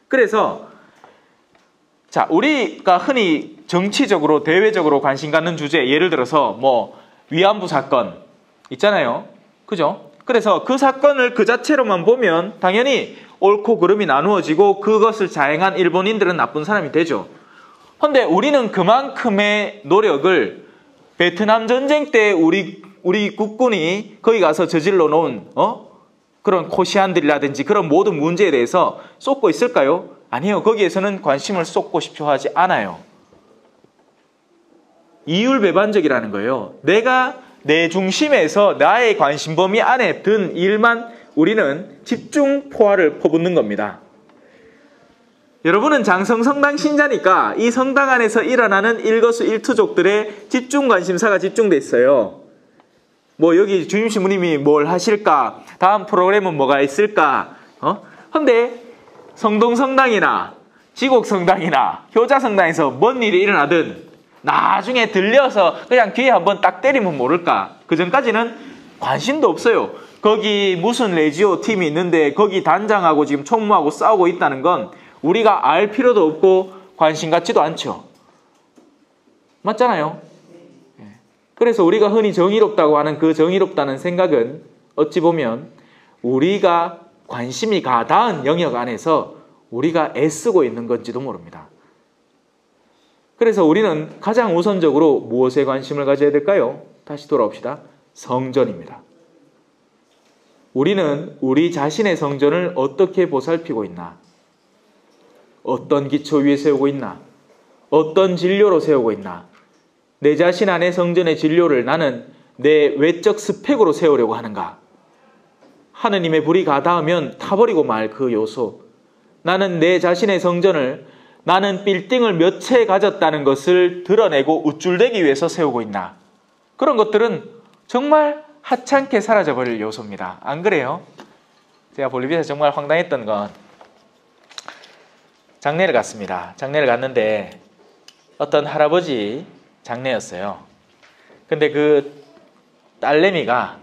그래서 우리가 흔히 정치적으로 대외적으로 관심 갖는 주제, 예를 들어서 위안부 사건 있잖아요. 그죠? 그래서 그 사건을 그 자체로만 보면 당연히 옳고 그름이 나누어지고 그것을 자행한 일본인들은 나쁜 사람이 되죠. 그런데 우리는 그만큼의 노력을 베트남 전쟁 때 우리 국군이 거기 가서 저질러 놓은 그런 코시안들이라든지 그런 모든 문제에 대해서 쏟고 있을까요? 아니요. 거기에서는 관심을 쏟고 싶어 하지 않아요. 이율배반적이라는 거예요. 내가 내 중심에서 나의 관심 범위 안에 든 일만 우리는 집중 포화를 퍼붓는 겁니다. 여러분은 장성성당 신자니까 이 성당 안에서 일어나는 일거수일투족들의 집중 관심사가 집중돼 있어요. 여기 주임신부님이 뭘 하실까? 다음 프로그램은 뭐가 있을까? 근데 성동성당이나 지곡성당이나 효자성당에서 뭔 일이 일어나든 나중에 들려서 그냥 귀에 한번 딱 때리면 모를까? 그 전까지는 관심도 없어요. 거기 무슨 레지오 팀이 있는데 거기 단장하고 지금 총무하고 싸우고 있다는 건 우리가 알 필요도 없고 관심 갖지도 않죠. 맞잖아요. 그래서 우리가 흔히 정의롭다고 하는 그 정의롭다는 생각은 어찌 보면 우리가 관심이 가닿은 영역 안에서 우리가 애쓰고 있는 건지도 모릅니다. 그래서 우리는 가장 우선적으로 무엇에 관심을 가져야 될까요? 다시 돌아옵시다. 성전입니다. 우리는 우리 자신의 성전을 어떻게 보살피고 있나? 어떤 기초 위에 세우고 있나? 어떤 진료로 세우고 있나? 내 자신 안의 성전의 진료를 나는 내 외적 스펙으로 세우려고 하는가? 하느님의 불이 가닿으면 타버리고 말 그 요소. 나는 내 자신의 성전을 나는 빌딩을 몇 채 가졌다는 것을 드러내고 우쭐대기 위해서 세우고 있나? 그런 것들은 정말 하찮게 사라져버릴 요소입니다. 안 그래요? 제가 볼리비아에서 정말 황당했던 건 장례를 갔습니다. 장례를 갔는데 어떤 할아버지 장례였어요. 근데 그 딸내미가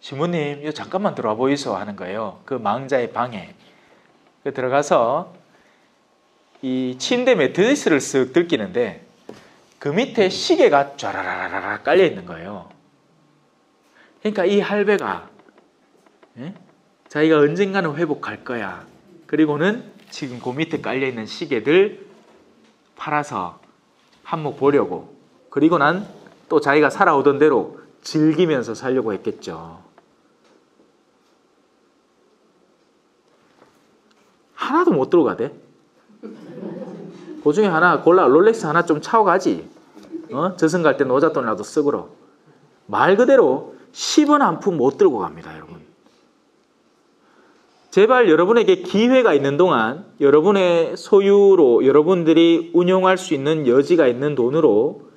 신부님 이거 잠깐만 들어와 보이소 하는 거예요. 그 망자의 방에. 들어가서 이 침대 매트리스를 쓱 들키는데 그 밑에 시계가 쫘라라라라 깔려 있는 거예요. 그러니까 이 할배가 자기가 언젠가는 회복할 거야. 그리고는 지금 그 밑에 깔려 있는 시계들 팔아서 한몫 보려고. 그리고 난 또 자기가 살아오던 대로 즐기면서 살려고 했겠죠. 하나도 못 들고 가대. 그 중에 하나 골라 롤렉스 하나 좀 차고 가지. 저승 갈 때 노잣돈이라도 쓰고로. 말 그대로 10원 한 푼 못 들고 갑니다, 여러분. 제발 여러분에게 기회가 있는 동안 여러분의 소유로 여러분들이 운용할 수 있는 여지가 있는 돈으로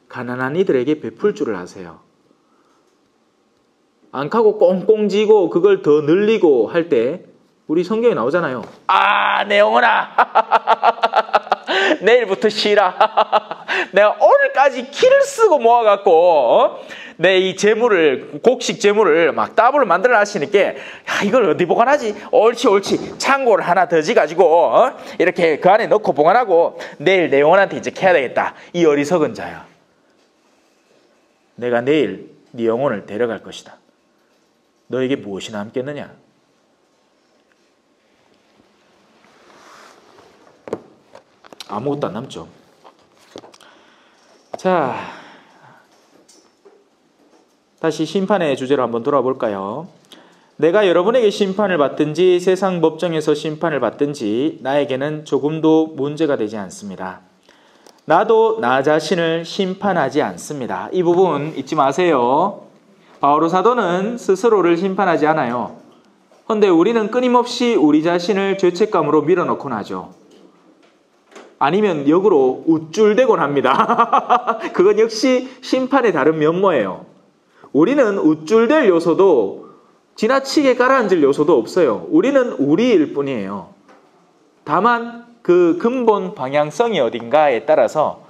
가난한 이들에게 베풀 줄을 아세요. 안 가고 꽁꽁 쥐고 그걸 더 늘리고 할 때 우리 성경에 나오잖아요. 내 영혼아 내일부터 쉬라. 내가 오늘까지 기를 쓰고 모아갖고 내 이 재물을, 곡식 재물을 막 더블로 만들어 놨으니까 이걸 어디 보관하지? 옳지 창고를 하나 더 지가지고 이렇게 그 안에 넣고 보관하고 내일 내 영혼한테 이제 캐야 되겠다. 이 어리석은 자야. 내가 내일 네 영혼을 데려갈 것이다. 너에게 무엇이 남겠느냐? 아무것도 안 남죠. 자, 다시 심판의 주제로 한번 돌아볼까요? 내가 여러분에게 심판을 받든지 세상 법정에서 심판을 받든지 나에게는 조금도 문제가 되지 않습니다. 나도 나 자신을 심판하지 않습니다. 이 부분 잊지 마세요. 바오로 사도는 스스로를 심판하지 않아요. 그런데 우리는 끊임없이 우리 자신을 죄책감으로 밀어넣곤 하죠. 아니면 역으로 우쭐대곤 합니다. 그건 역시 심판의 다른 면모예요. 우리는 우쭐댈 요소도 지나치게 가라앉을 요소도 없어요. 우리는 우리일 뿐이에요. 다만 그 근본 방향성이 어딘가에 따라서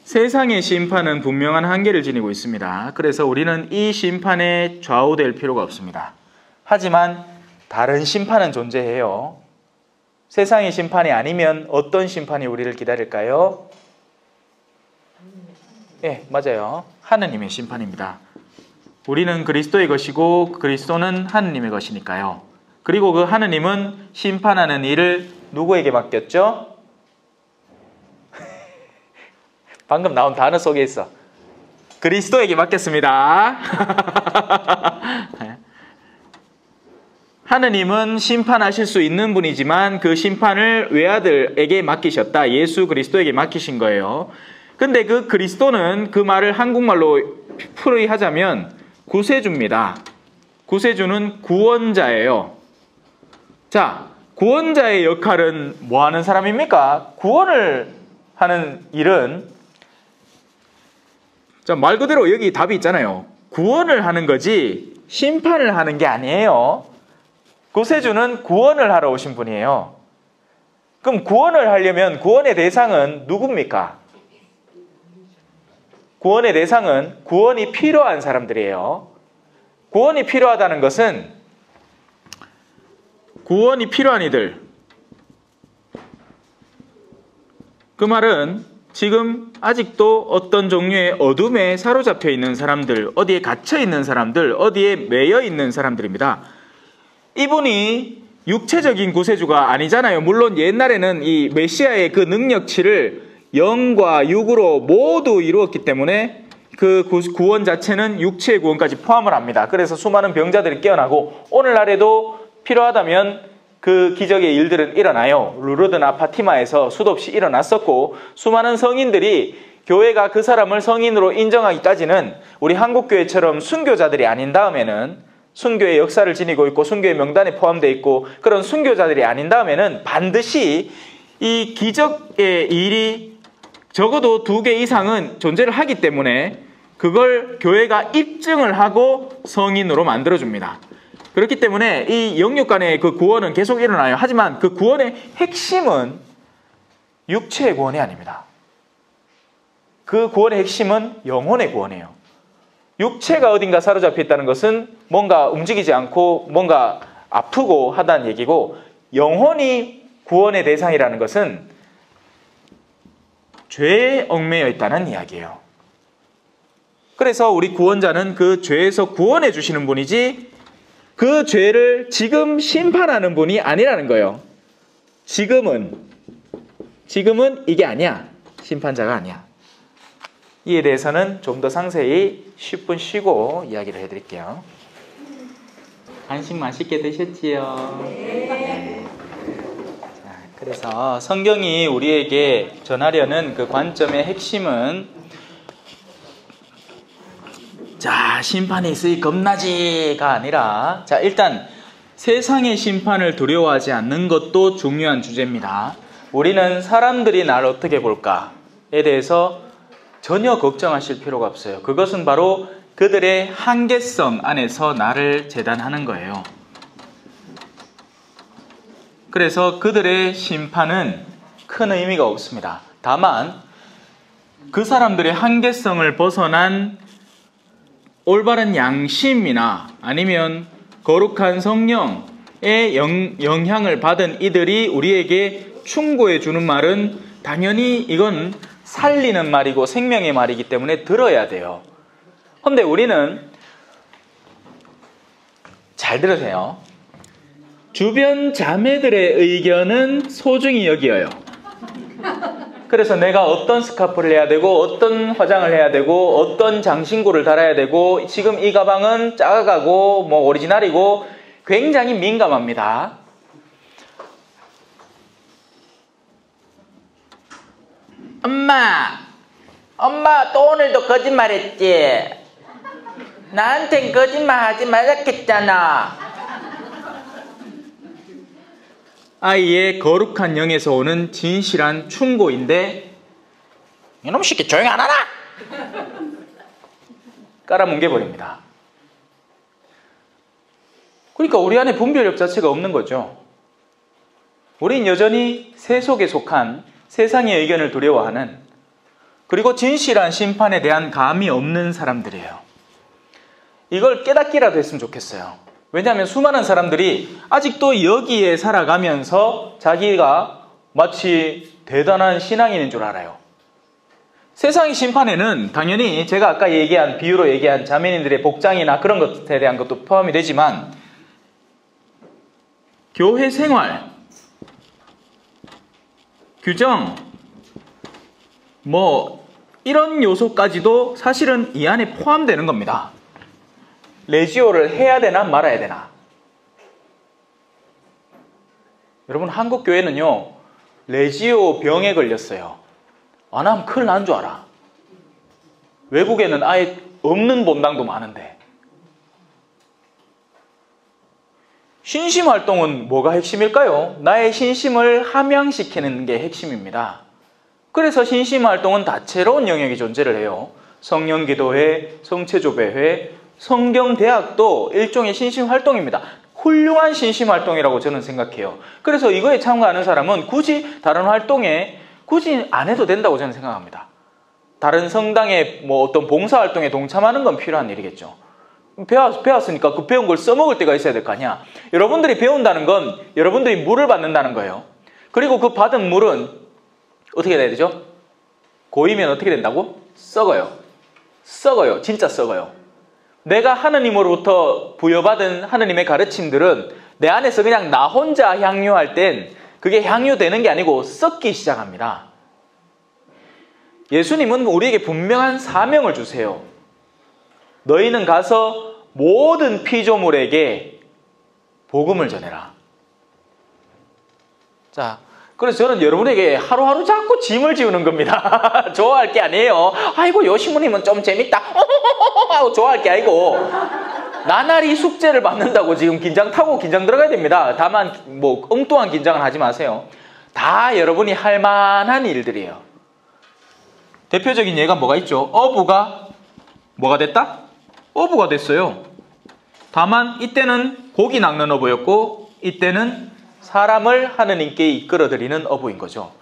세상의 심판은 분명한 한계를 지니고 있습니다. 그래서 우리는 이 심판에 좌우될 필요가 없습니다. 하지만 다른 심판은 존재해요. 세상의 심판이 아니면 어떤 심판이 우리를 기다릴까요? 네, 맞아요. 하느님의 심판입니다. 우리는 그리스도의 것이고 그리스도는 하느님의 것이니까요. 그리고 그 하느님은 심판하는 일을 누구에게 맡겼죠? 방금 나온 단어 속에 있어. 그리스도에게 맡겼습니다. 하느님은 심판하실 수 있는 분이지만 그 심판을 외아들에게 맡기셨다. 예수 그리스도에게 맡기신 거예요. 근데 그 그리스도는 그 말을 한국말로 풀이하자면 구세주입니다. 구세주는 구원자예요. 자, 구원자의 역할은 뭐 하는 사람입니까? 구원을 하는 일은 자, 말 그대로 여기 답이 있잖아요. 구원을 하는 거지 심판을 하는 게 아니에요. 구세주는 구원을 하러 오신 분이에요. 그럼 구원을 하려면 구원의 대상은 누굽니까? 구원의 대상은 구원이 필요한 사람들이에요. 구원이 필요하다는 것은 구원이 필요한 이들. 그 말은 지금 아직도 어떤 종류의 어둠에 사로잡혀 있는 사람들, 어디에 갇혀 있는 사람들, 어디에 매여 있는 사람들입니다. 이분이 육체적인 구세주가 아니잖아요. 물론 옛날에는 이 메시아의 그 능력치를 영과 육으로 모두 이루었기 때문에 그 구원 자체는 육체의 구원까지 포함을 합니다. 그래서 수많은 병자들이 깨어나고 오늘날에도 필요하다면 그 기적의 일들은 일어나요. 루르드나 파티마에서 수도 없이 일어났었고 수많은 성인들이 교회가 그 사람을 성인으로 인정하기까지는 우리 한국교회처럼 순교자들이 아닌 다음에는 순교의 역사를 지니고 있고 순교의 명단에 포함되어 있고 그런 순교자들이 아닌 다음에는 반드시 이 기적의 일이 적어도 2개 이상은 존재를 하기 때문에 그걸 교회가 입증을 하고 성인으로 만들어줍니다. 그렇기 때문에 이 영육 간의 그 구원은 계속 일어나요. 하지만 그 구원의 핵심은 육체의 구원이 아닙니다. 그 구원의 핵심은 영혼의 구원이에요. 육체가 어딘가 사로잡혀 있다는 것은 뭔가 움직이지 않고 뭔가 아프고 하다는 얘기고 영혼이 구원의 대상이라는 것은 죄에 얽매여 있다는 이야기예요. 그래서 우리 구원자는 그 죄에서 구원해 주시는 분이지 그 죄를 지금 심판하는 분이 아니라는 거예요. 지금은 이게 아니야. 심판자가 아니야. 이에 대해서는 좀 더 상세히 10분 쉬고 이야기를 해드릴게요. 간식 맛있게 드셨지요? 네. 자, 그래서 성경이 우리에게 전하려는 그 관점의 핵심은 자, 심판이 있으니 겁나지가 아니라 자, 일단 세상의 심판을 두려워하지 않는 것도 중요한 주제입니다. 우리는 사람들이 나를 어떻게 볼까에 대해서 전혀 걱정하실 필요가 없어요. 그것은 바로 그들의 한계성 안에서 나를 재단하는 거예요. 그래서 그들의 심판은 큰 의미가 없습니다. 다만 그 사람들의 한계성을 벗어난 올바른 양심이나 아니면 거룩한 성령의 영향을 받은 이들이 우리에게 충고해 주는 말은 당연히 이건 살리는 말이고 생명의 말이기 때문에 들어야 돼요. 그런데 우리는 잘 들으세요. 주변 자매들의 의견은 소중히 여겨요. 그래서 내가 어떤 스카프를 해야 되고 어떤 화장을 해야 되고 어떤 장신구를 달아야 되고 지금 이 가방은 작아가고 뭐 오리지널이고 굉장히 민감합니다. 엄마 또 오늘도 거짓말했지? 나한텐 거짓말하지 말랬겠잖아. 아이의 거룩한 영에서 오는 진실한 충고인데 이놈 새끼 조용히 안 하나? 깔아뭉개버립니다. 그러니까 우리 안에 분별력 자체가 없는 거죠. 우린 여전히 세속에 속한 세상의 의견을 두려워하는 그리고 진실한 심판에 대한 감이 없는 사람들이에요. 이걸 깨닫기라도 했으면 좋겠어요. 왜냐하면 수많은 사람들이 아직도 여기에 살아가면서 자기가 마치 대단한 신앙인인 줄 알아요. 세상의 심판에는 당연히 제가 아까 얘기한 비유로 얘기한 자매님들의 복장이나 그런 것에 대한 것도 포함이 되지만 교회 생활, 규정, 이런 요소까지도 사실은 이 안에 포함되는 겁니다. 레지오를 해야 되나 말아야 되나? 여러분 한국 교회는요 레지오 병에 걸렸어요. 안 하면 큰일 난 줄 알아. 외국에는 아예 없는 본당도 많은데. 신심활동은 뭐가 핵심일까요? 나의 신심을 함양시키는 게 핵심입니다. 그래서 신심활동은 다채로운 영역이 존재를 해요. 성령기도회, 성체조배회, 성경대학도 일종의 신심활동입니다. 훌륭한 신심활동이라고 저는 생각해요. 그래서 이거에 참가하는 사람은 굳이 다른 활동에 굳이 안 해도 된다고 저는 생각합니다. 다른 성당의 어떤 봉사활동에 동참하는 건 필요한 일이겠죠. 배웠으니까 그 배운 걸 써먹을 때가 있어야 될 거 아니야. 여러분들이 배운다는 건 여러분들이 물을 받는다는 거예요. 그리고 그 받은 물은 어떻게 돼야 되죠? 고이면 어떻게 된다고? 썩어요. 진짜 썩어요. 내가 하느님으로부터 부여받은 하느님의 가르침들은 내 안에서 그냥 나 혼자 향유할 땐 그게 향유되는 게 아니고 썩기 시작합니다. 예수님은 우리에게 분명한 사명을 주세요. 너희는 가서 모든 피조물에게 복음을 전해라. 자, 그래서 저는 여러분에게 하루하루 자꾸 짐을 지우는 겁니다. 좋아할 게 아니에요. 아이고 요시무님은 좀 재밌다 하고 좋아할 게 아니고 나날이 숙제를 받는다고 지금 긴장 타고 긴장 들어가야 됩니다. 다만 엉뚱한 긴장은 하지 마세요. 다 여러분이 할 만한 일들이에요. 대표적인 예가 뭐가 있죠? 어부가 뭐가 됐다? 어부가 됐어요. 다만 이때는 고기 낚는 어부였고 이때는 사람을 하느님께 이끌어드리는 어부인 거죠.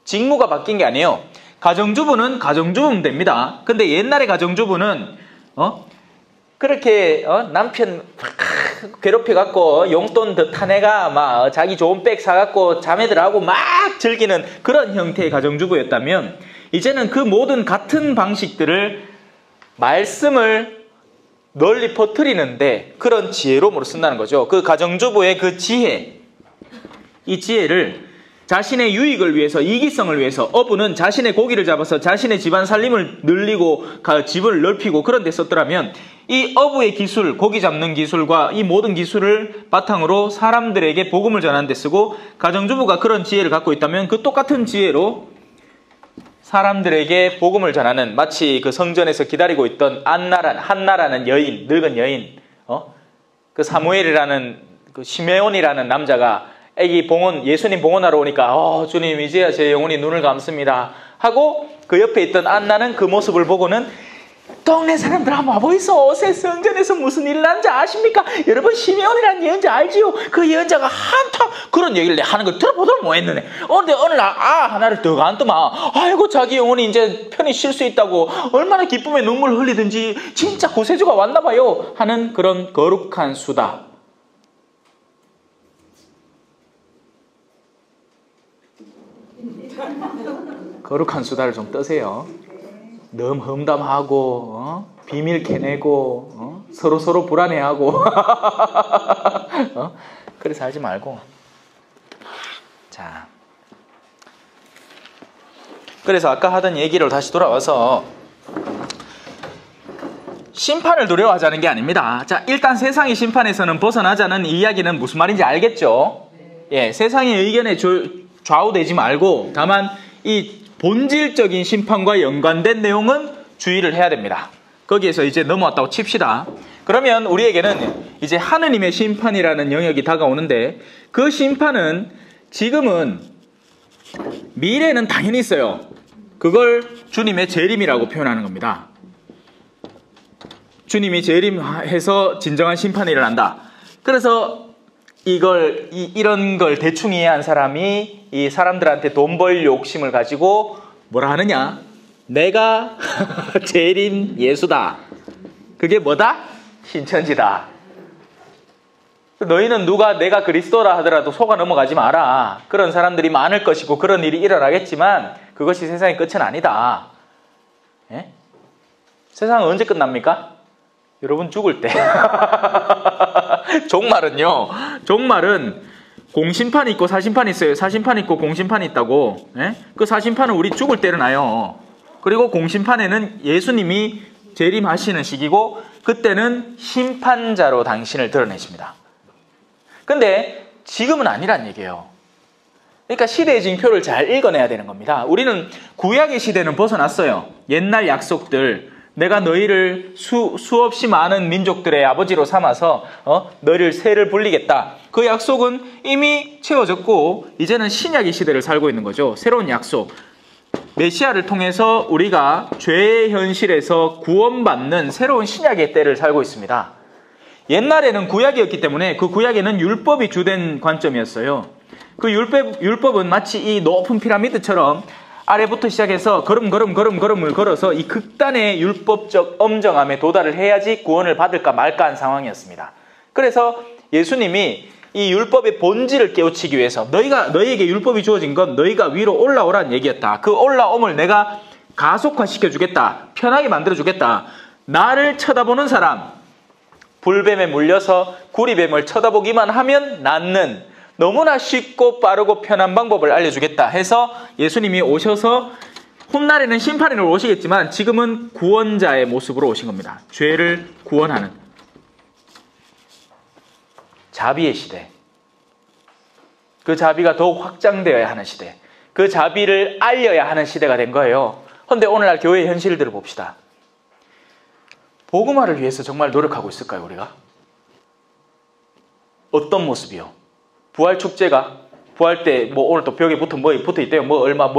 직무가 바뀐 게 아니에요. 가정주부는 가정주부면 됩니다. 근데 옛날의 가정주부는 그렇게 남편 괴롭혀갖고 용돈 더 타내가 막 자기 좋은 백 사갖고 자매들하고 막 즐기는 그런 형태의 가정주부였다면 이제는 그 모든 같은 방식들을 말씀을 널리 퍼뜨리는데 그런 지혜로움으로 쓴다는 거죠. 그 가정주부의 그 지혜, 이 지혜를 자신의 유익을 위해서, 이기성을 위해서 어부는 자신의 고기를 잡아서 자신의 집안 살림을 늘리고 집을 넓히고 그런 데 썼더라면 이 어부의 기술, 고기 잡는 기술과 이 모든 기술을 바탕으로 사람들에게 복음을 전하는 데 쓰고 가정주부가 그런 지혜를 갖고 있다면 그 똑같은 지혜로 사람들에게 복음을 전하는 마치 그 성전에서 기다리고 있던 한나라는 여인, 늙은 여인, 그 사무엘이라는 그 시메온이라는 남자가 애기 봉헌, 예수님 봉헌하러 오니까 주님 이제야 제 영혼이 눈을 감습니다 하고 그 옆에 있던 안나는 그 모습을 보고는 동네 사람들 한번 와보이소. 어제 성전에서 무슨 일 난지 아십니까? 여러분 시메온이라는 예언자 알지요? 그 예언자가 한타 그런 얘기를 하는 걸 들어보도록 못했는데 근데 어느 날 하나를 더 안더만 아이고 자기 영혼이 이제 편히 쉴 수 있다고 얼마나 기쁨에 눈물 흘리든지 진짜 구세주가 왔나 봐요 하는 그런 거룩한 수다. 거룩한 수다를 좀 떠세요. 너무 험담하고 비밀 캐내고 서로 불안해하고 그래서 하지 말고. 자, 그래서 아까 하던 얘기를 다시 돌아와서 심판을 두려워하자는 게 아닙니다. 자, 일단 세상의 심판에서는 벗어나자는 이 이야기는 무슨 말인지 알겠죠? 예, 세상의 의견에 좌우되지 말고 다만 이 본질적인 심판과 연관된 내용은 주의를 해야 됩니다. 거기에서 이제 넘어왔다고 칩시다. 그러면 우리에게는 이제 하느님의 심판이라는 영역이 다가오는데 그 심판은 지금은 미래는 당연히 있어요. 그걸 주님의 재림이라고 표현하는 겁니다. 주님이 재림해서 진정한 심판이 일어난다. 그래서 이런 걸 대충 이해한 사람이 이 사람들한테 돈 벌 욕심을 가지고 뭐라 하느냐? 내가 재림 예수다. 그게 뭐다? 신천지다. 너희는 누가 내가 그리스도라 하더라도 속아 넘어가지 마라. 그런 사람들이 많을 것이고 그런 일이 일어나겠지만 그것이 세상의 끝은 아니다. 예? 세상은 언제 끝납니까? 여러분 죽을 때. 종말은 공심판이 있고 사심판이 있어요. 사심판이 있고 공심판이 있다고. 예? 그 사심판은 우리 죽을 때 일어나요. 그리고 공심판에는 예수님이 재림하시는 시기고 그때는 심판자로 당신을 드러내십니다. 근데 지금은 아니란 얘기예요. 그러니까 시대의 징표를 잘 읽어내야 되는 겁니다. 우리는 구약의 시대는 벗어났어요. 옛날 약속들, 내가 너희를 수없이 많은 민족들의 아버지로 삼아서 너희를 세를 불리겠다. 그 약속은 이미 채워졌고 이제는 신약의 시대를 살고 있는 거죠. 새로운 약속. 메시아를 통해서 우리가 죄의 현실에서 구원받는 새로운 신약의 때를 살고 있습니다. 옛날에는 구약이었기 때문에 그 구약에는 율법이 주된 관점이었어요. 그 율법은 마치 이 높은 피라미드처럼 아래부터 시작해서 걸음을 걸어서 이 극단의 율법적 엄정함에 도달을 해야지 구원을 받을까 말까 한 상황이었습니다. 그래서 예수님이 이 율법의 본질을 깨우치기 위해서 너희에게 율법이 주어진 건 너희가 위로 올라오라는 얘기였다. 그 올라옴을 내가 가속화시켜주겠다. 편하게 만들어주겠다. 나를 쳐다보는 사람, 불뱀에 물려서 구리뱀을 쳐다보기만 하면 낫는 너무나 쉽고 빠르고 편한 방법을 알려주겠다 해서 예수님이 오셔서 훗날에는 심판인으로 오시겠지만 지금은 구원자의 모습으로 오신 겁니다. 죄를 구원하는 자비의 시대. 그 자비가 더욱 확장되어야 하는 시대. 그 자비를 알려야 하는 시대가 된 거예요. 그런데 오늘날 교회의 현실들을 봅시다. 복음화를 위해서 정말 노력하고 있을까요, 우리가? 어떤 모습이요? 부활 축제가 부활 때 뭐 오늘 또 벽에 붙어 있대요. 뭐 얼마.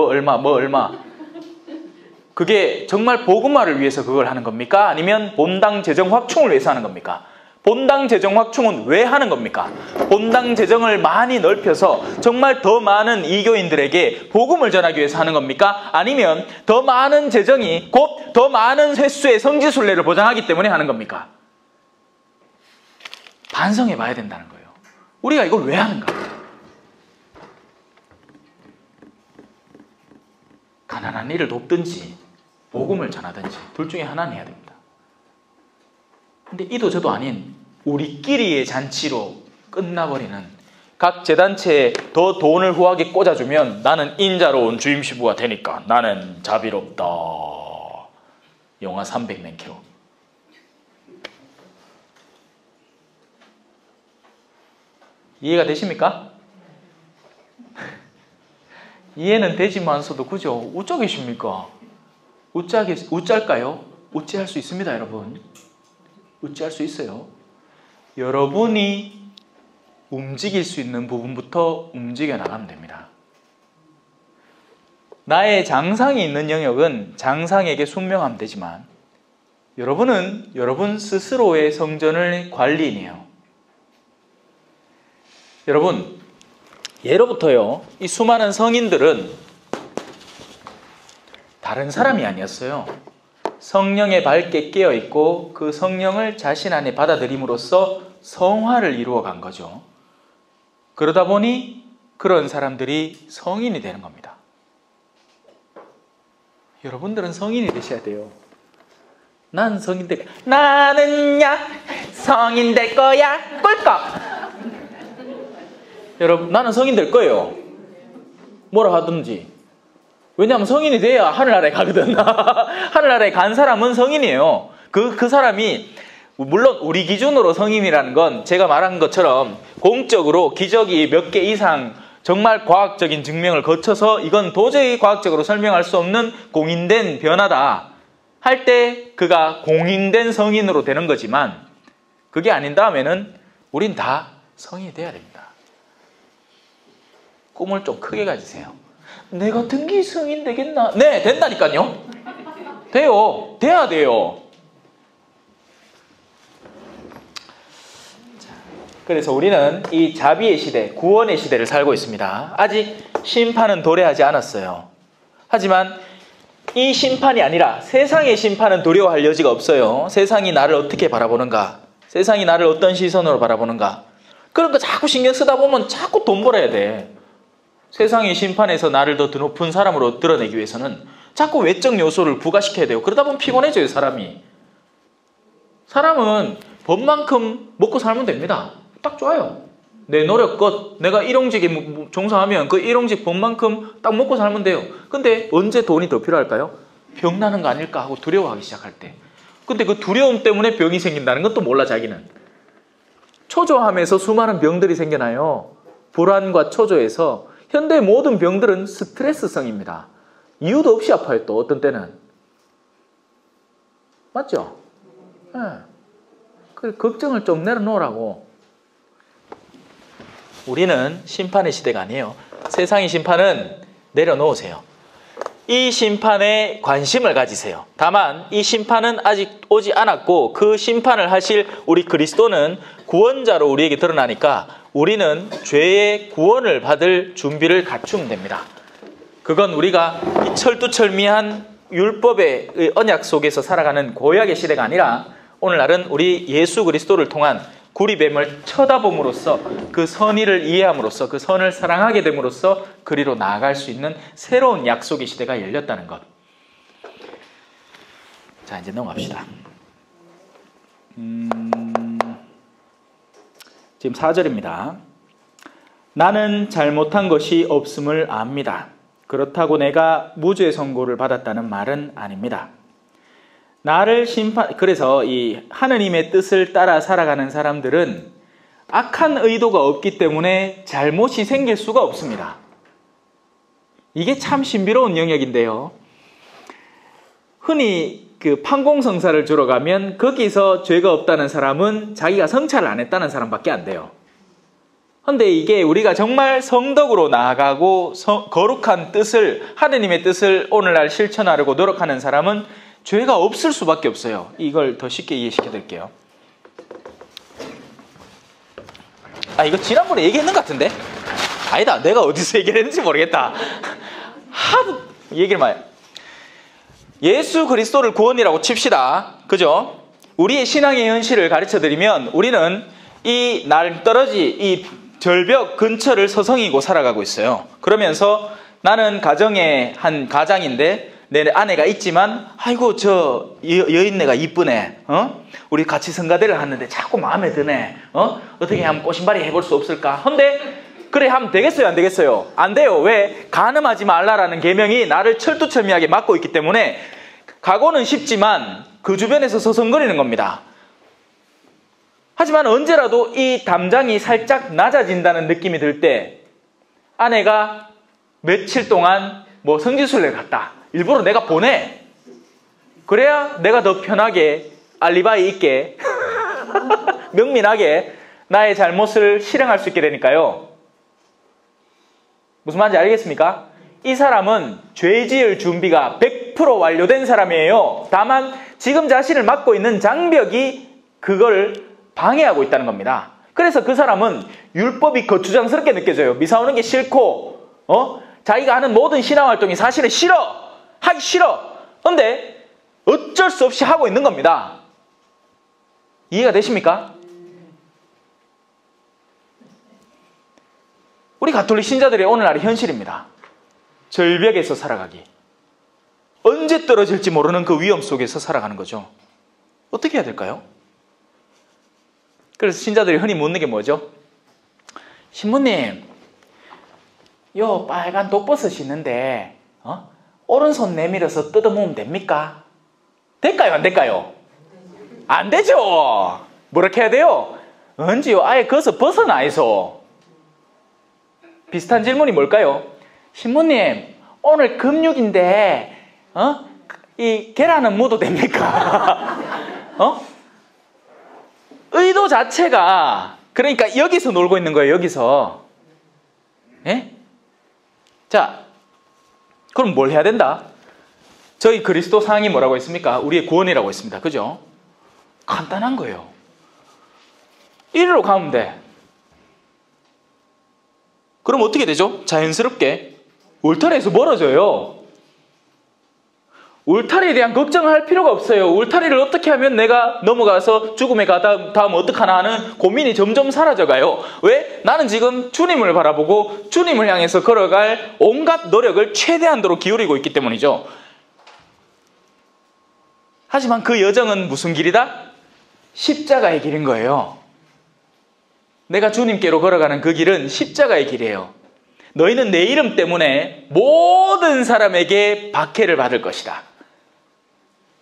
그게 정말 복음화를 위해서 그걸 하는 겁니까? 아니면 본당 재정 확충을 위해서 하는 겁니까? 본당 재정 확충은 왜 하는 겁니까? 본당 재정을 많이 넓혀서 정말 더 많은 이교인들에게 복음을 전하기 위해서 하는 겁니까? 아니면 더 많은 재정이 곧 더 많은 횟수의 성지순례를 보장하기 때문에 하는 겁니까? 반성해 봐야 된다는 거예요. 우리가 이걸 왜 하는가? 가난한 이를 돕든지 복음을 전하든지 둘 중에 하나는 해야 됩니다. 근데 이도 저도 아닌 우리끼리의 잔치로 끝나버리는 각 재단체에 더 돈을 후하게 꽂아주면 나는 인자로운 주임시부가 되니까 나는 자비롭다. 영하 300몇 킬로. 이해가 되십니까? 이해는 되지만서도 그죠? 어쩌 계십니까? 어쩔까요? 어찌할 수 있습니다, 여러분. 어찌할 수 있어요. 여러분이 움직일 수 있는 부분부터 움직여 나가면 됩니다. 나의 장상이 있는 영역은 장상에게 순명하면 되지만 여러분은 여러분 스스로의 성전을 관리인이에요. 여러분, 예로부터요, 이 수많은 성인들은 다른 사람이 아니었어요. 성령에 밝게 깨어있고 그 성령을 자신 안에 받아들임으로써 성화를 이루어 간 거죠. 그러다 보니 그런 사람들이 성인이 되는 겁니다. 여러분들은 성인이 되셔야 돼요. 난 성인 될 거야. 나는야 성인 될 거야. 꿀꺽. 여러분, 나는 성인 될 거예요. 뭐라 하든지. 왜냐하면 성인이 돼야 하늘나라에 가거든. 하늘나라에 간 사람은 성인이에요. 그 사람이, 물론 우리 기준으로 성인이라는 건 제가 말한 것처럼 공적으로 기저귀 몇 개 이상 정말 과학적인 증명을 거쳐서 이건 도저히 과학적으로 설명할 수 없는 공인된 변화다 할 때 그가 공인된 성인으로 되는 거지만, 그게 아닌 다음에는 우린 다 성인이 돼야 됩니다. 꿈을 좀 크게 가지세요. 내가 등기 성인 되겠나? 네, 된다니까요. 돼요. 돼야 돼요. 그래서 우리는 이 자비의 시대, 구원의 시대를 살고 있습니다. 아직 심판은 도래하지 않았어요. 하지만 이 심판이 아니라 세상의 심판은 두려워할 여지가 없어요. 세상이 나를 어떻게 바라보는가? 세상이 나를 어떤 시선으로 바라보는가? 그런 거 자꾸 신경 쓰다 보면 자꾸 돈 벌어야 돼. 세상의 심판에서 나를 더 높은 사람으로 드러내기 위해서는 자꾸 외적 요소를 부과시켜야 돼요. 그러다 보면 피곤해져요, 사람이. 사람은 법만큼 먹고 살면 됩니다. 딱 좋아요. 내 노력껏 내가 일용직에 종사하면 그 일용직 법만큼 딱 먹고 살면 돼요. 근데 언제 돈이 더 필요할까요? 병 나는 거 아닐까 하고 두려워하기 시작할 때. 근데 그 두려움 때문에 병이 생긴다는 건 또 몰라, 자기는. 초조함에서 수많은 병들이 생겨나요. 불안과 초조에서. 현대의 모든 병들은 스트레스성입니다. 이유도 없이 아파요, 또 어떤 때는. 맞죠? 네. 그 걱정을 좀 내려놓으라고. 우리는 심판의 시대가 아니에요. 세상의 심판은 내려놓으세요. 이 심판에 관심을 가지세요. 다만 이 심판은 아직 오지 않았고 그 심판을 하실 우리 그리스도는 구원자로 우리에게 드러나니까 우리는 죄의 구원을 받을 준비를 갖추면 됩니다. 그건 우리가 이 철두철미한 율법의 언약 속에서 살아가는 고약의 시대가 아니라 오늘날은 우리 예수 그리스도를 통한 구리뱀을 쳐다봄으로써 그 선의를 이해함으로써 그 선을 사랑하게 됨으로써 그리로 나아갈 수 있는 새로운 약속의 시대가 열렸다는 것. 자, 이제 넘어갑시다. 지금 4절입니다. 나는 잘못한 것이 없음을 압니다. 그렇다고 내가 무죄 선고를 받았다는 말은 아닙니다. 그래서 이 하느님의 뜻을 따라 살아가는 사람들은 악한 의도가 없기 때문에 잘못이 생길 수가 없습니다. 이게 참 신비로운 영역인데요. 흔히 그 판공성사를 주러 가면 거기서 죄가 없다는 사람은 자기가 성찰을 안 했다는 사람밖에 안 돼요. 그런데 이게 우리가 정말 성덕으로 나아가고 거룩한 뜻을, 하느님의 뜻을 오늘날 실천하려고 노력하는 사람은 죄가 없을 수밖에 없어요. 이걸 더 쉽게 이해시켜 드릴게요. 이거 지난번에 얘기했는 것 같은데? 아니다, 내가 어디서 얘기를 했는지 모르겠다. 하도 얘기를 많이. 예수 그리스도를 구원이라고 칩시다. 그죠? 우리의 신앙의 현실을 가르쳐 드리면 우리는 이 낭떠러지, 이 절벽 근처를 서성이고 살아가고 있어요. 그러면서 나는 가정의 한 가장인데 내 아내가 있지만 아이고 저 여인네가 이쁘네. 우리 같이 성가대를 하는데 자꾸 마음에 드네. 어떻게 하면 꼬심발이 해볼 수 없을까? 근데 그래 하면 되겠어요, 안 되겠어요? 안 돼요. 왜? 간음하지 말라라는 계명이 나를 철두철미하게 막고 있기 때문에 가고는 싶지만 그 주변에서 서성거리는 겁니다. 하지만 언제라도 이 담장이 살짝 낮아진다는 느낌이 들 때 아내가 며칠 동안 뭐 성지순례를 갔다. 일부러 내가 보내. 그래야 내가 더 편하게 알리바이 있게 명민하게 나의 잘못을 실행할 수 있게 되니까요. 무슨 말인지 알겠습니까? 이 사람은 죄 지을 준비가 100% 완료된 사람이에요. 다만 지금 자신을 막고 있는 장벽이 그걸 방해하고 있다는 겁니다. 그래서 그 사람은 율법이 거추장스럽게 느껴져요. 미사 오는 게 싫고 자기가 하는 모든 신앙활동이 사실은 싫어. 하기 싫어. 그런데 어쩔 수 없이 하고 있는 겁니다. 이해가 되십니까? 우리 가톨릭 신자들의 오늘날의 현실입니다. 절벽에서 살아가기. 언제 떨어질지 모르는 그 위험 속에서 살아가는 거죠. 어떻게 해야 될까요? 그래서 신자들이 흔히 묻는 게 뭐죠? 신부님, 요 빨간 독버섯이 있는데 오른손 내밀어서 뜯어먹으면 됩니까? 될까요? 안 될까요? 안 되죠. 뭐렇게 해야 돼요? 언제요? 아예 거기서 벗어나이소. 비슷한 질문이 뭘까요? 신부님, 오늘 금육인데 이 계란은 묻어도 됩니까? 의도 자체가 그러니까 여기서 놀고 있는 거예요. 여기서. 예? 자, 그럼 뭘 해야 된다? 저희 그리스도 상이 뭐라고 했습니까? 우리의 구원이라고 했습니다. 그죠? 간단한 거예요. 이리로 가면 돼. 그럼 어떻게 되죠? 자연스럽게 울타리에서 멀어져요. 울타리에 대한 걱정을 할 필요가 없어요. 울타리를 어떻게 하면 내가 넘어가서 죽음에 다음 어떡하나 하는 고민이 점점 사라져가요. 왜? 나는 지금 주님을 바라보고 주님을 향해서 걸어갈 온갖 노력을 최대한도로 기울이고 있기 때문이죠. 하지만 그 여정은 무슨 길이다? 십자가의 길인 거예요. 내가 주님께로 걸어가는 그 길은 십자가의 길이에요. 너희는 내 이름 때문에 모든 사람에게 박해를 받을 것이다.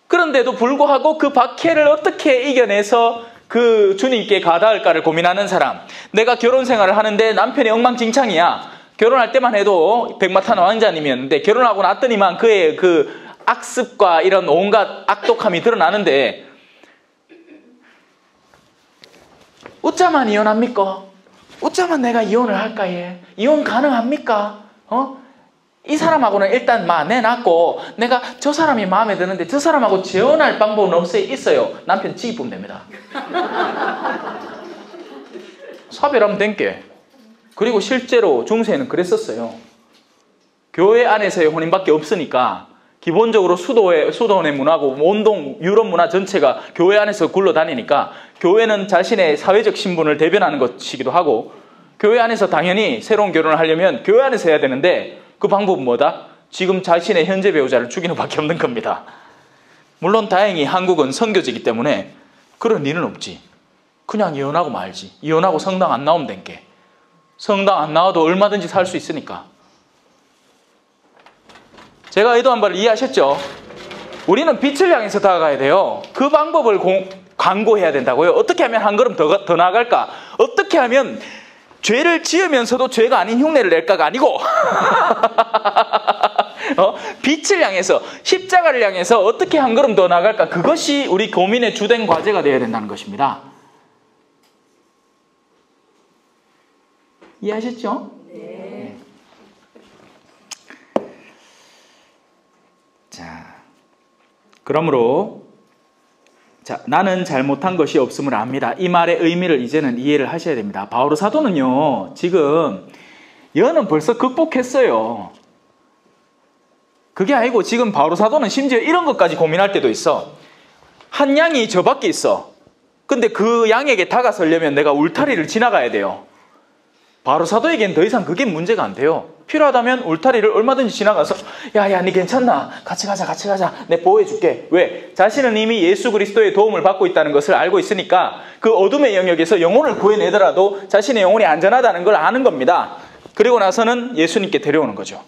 그런데도 불구하고 그 박해를 어떻게 이겨내서 그 주님께 가닿을까를 고민하는 사람. 내가 결혼 생활을 하는데 남편이 엉망진창이야. 결혼할 때만 해도 백마탄 왕자님이었는데 결혼하고 났더니만 그의 그 악습과 이런 온갖 악독함이 드러나는데 어쩌면 이혼합니까? 어쩌면 내가 이혼을 할까 해? 이혼 가능합니까? 이 사람하고는 일단 내놨고 내가 저 사람이 마음에 드는데 저 사람하고 재혼할 방법은 있어요. 남편 지기 보면 됩니다. 사별하면 된 게. 그리고 실제로 중세에는 그랬었어요. 교회 안에서의 혼인밖에 없으니까 기본적으로 수도원의 문화고 온동 유럽 문화 전체가 교회 안에서 굴러다니니까 교회는 자신의 사회적 신분을 대변하는 것이기도 하고 교회 안에서 당연히 새로운 결혼을 하려면 교회 안에서 해야 되는데 그 방법은 뭐다? 지금 자신의 현재 배우자를 죽이는 밖에 없는 겁니다. 물론 다행히 한국은 선교지이기 때문에 그런 일은 없지. 그냥 이혼하고 말지. 이혼하고 성당 안 나오면 된 게. 성당 안 나와도 얼마든지 살 수 있으니까. 제가 의도한 바를 이해하셨죠? 우리는 빛을 향해서 다가가야 돼요. 그 방법을 강구해야 된다고요. 어떻게 하면 한 걸음 더 나아갈까? 어떻게 하면 죄를 지으면서도 죄가 아닌 흉내를 낼까가 아니고 빛을 향해서 십자가를 향해서 어떻게 한 걸음 더 나아갈까? 그것이 우리 고민의 주된 과제가 되어야 된다는 것입니다. 이해하셨죠? 네. 자, 그러므로 나는 잘못한 것이 없음을 압니다. 이 말의 의미를 이제는 이해를 하셔야 됩니다. 바오로 사도는요, 지금 여는 벌써 극복했어요. 그게 아니고 지금 바오로 사도는 심지어 이런 것까지 고민할 때도 있어. 한 양이 저 밖에 있어. 근데 그 양에게 다가서려면 내가 울타리를 지나가야 돼요. 바오로 사도에겐 더 이상 그게 문제가 안 돼요. 필요하다면 울타리를 얼마든지 지나가서 야야 니 괜찮나? 같이 가자. 내 보호해줄게. 왜? 자신은 이미 예수 그리스도의 도움을 받고 있다는 것을 알고 있으니까 그 어둠의 영역에서 영혼을 구해내더라도 자신의 영혼이 안전하다는 걸 아는 겁니다. 그리고 나서는 예수님께 데려오는 거죠.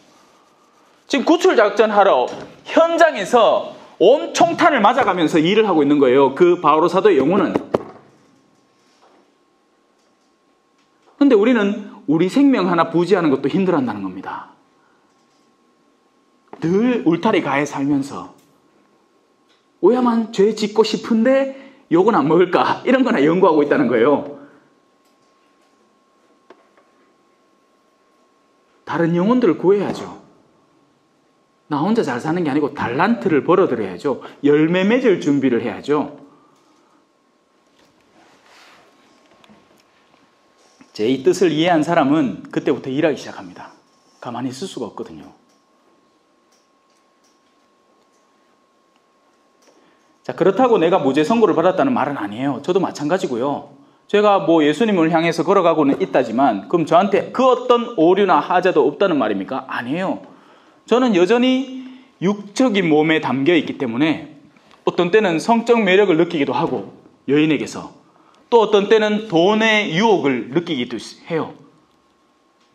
지금 구출작전 하러 현장에서 온 총탄을 맞아가면서 일을 하고 있는 거예요. 그 바오로 사도의 영혼은. 근데 우리는 우리 생명 하나 부지하는 것도 힘들어한다는 겁니다. 늘 울타리 가에 살면서 오야만 죄 짓고 싶은데 욕은 안 먹을까? 이런 거나 연구하고 있다는 거예요. 다른 영혼들을 구해야죠. 나 혼자 잘 사는 게 아니고 달란트를 벌어들여야죠. 열매 맺을 준비를 해야죠. 제 이 뜻을 이해한 사람은 그때부터 일하기 시작합니다. 가만히 있을 수가 없거든요. 자, 그렇다고 내가 무죄 선고를 받았다는 말은 아니에요. 저도 마찬가지고요. 제가 뭐 예수님을 향해서 걸어가고는 있다지만 그럼 저한테 그 어떤 오류나 하자도 없다는 말입니까? 아니에요. 저는 여전히 육적인 몸에 담겨 있기 때문에 어떤 때는 성적 매력을 느끼기도 하고 여인에게서 또 어떤 때는 돈의 유혹을 느끼기도 해요.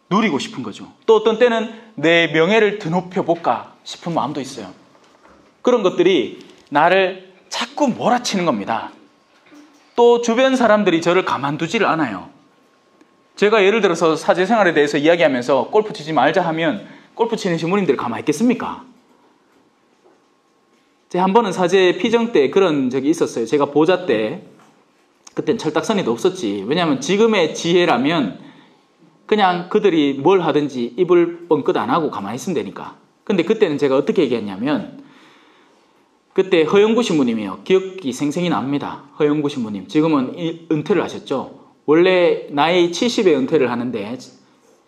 누리고 싶은 거죠. 또 어떤 때는 내 명예를 드높여볼까 싶은 마음도 있어요. 그런 것들이 나를 자꾸 몰아치는 겁니다. 또 주변 사람들이 저를 가만두지를 않아요. 제가 예를 들어서 사제생활에 대해서 이야기하면서 골프 치지 말자 하면 골프 치는 신부님들이 가만히 있겠습니까? 제가 한 번은 사제 피정 때 그런 적이 있었어요. 제가 보좌 때 그땐 철딱서니도 없었지. 왜냐하면 지금의 지혜라면 그냥 그들이 뭘 하든지 입을 뻥끗 안 하고 가만히 있으면 되니까. 근데 그때는 제가 어떻게 얘기했냐면 그때 허영구 신부님이요. 기억이 생생히 납니다. 허영구 신부님. 지금은 은퇴를 하셨죠. 원래 나이 70에 은퇴를 하는데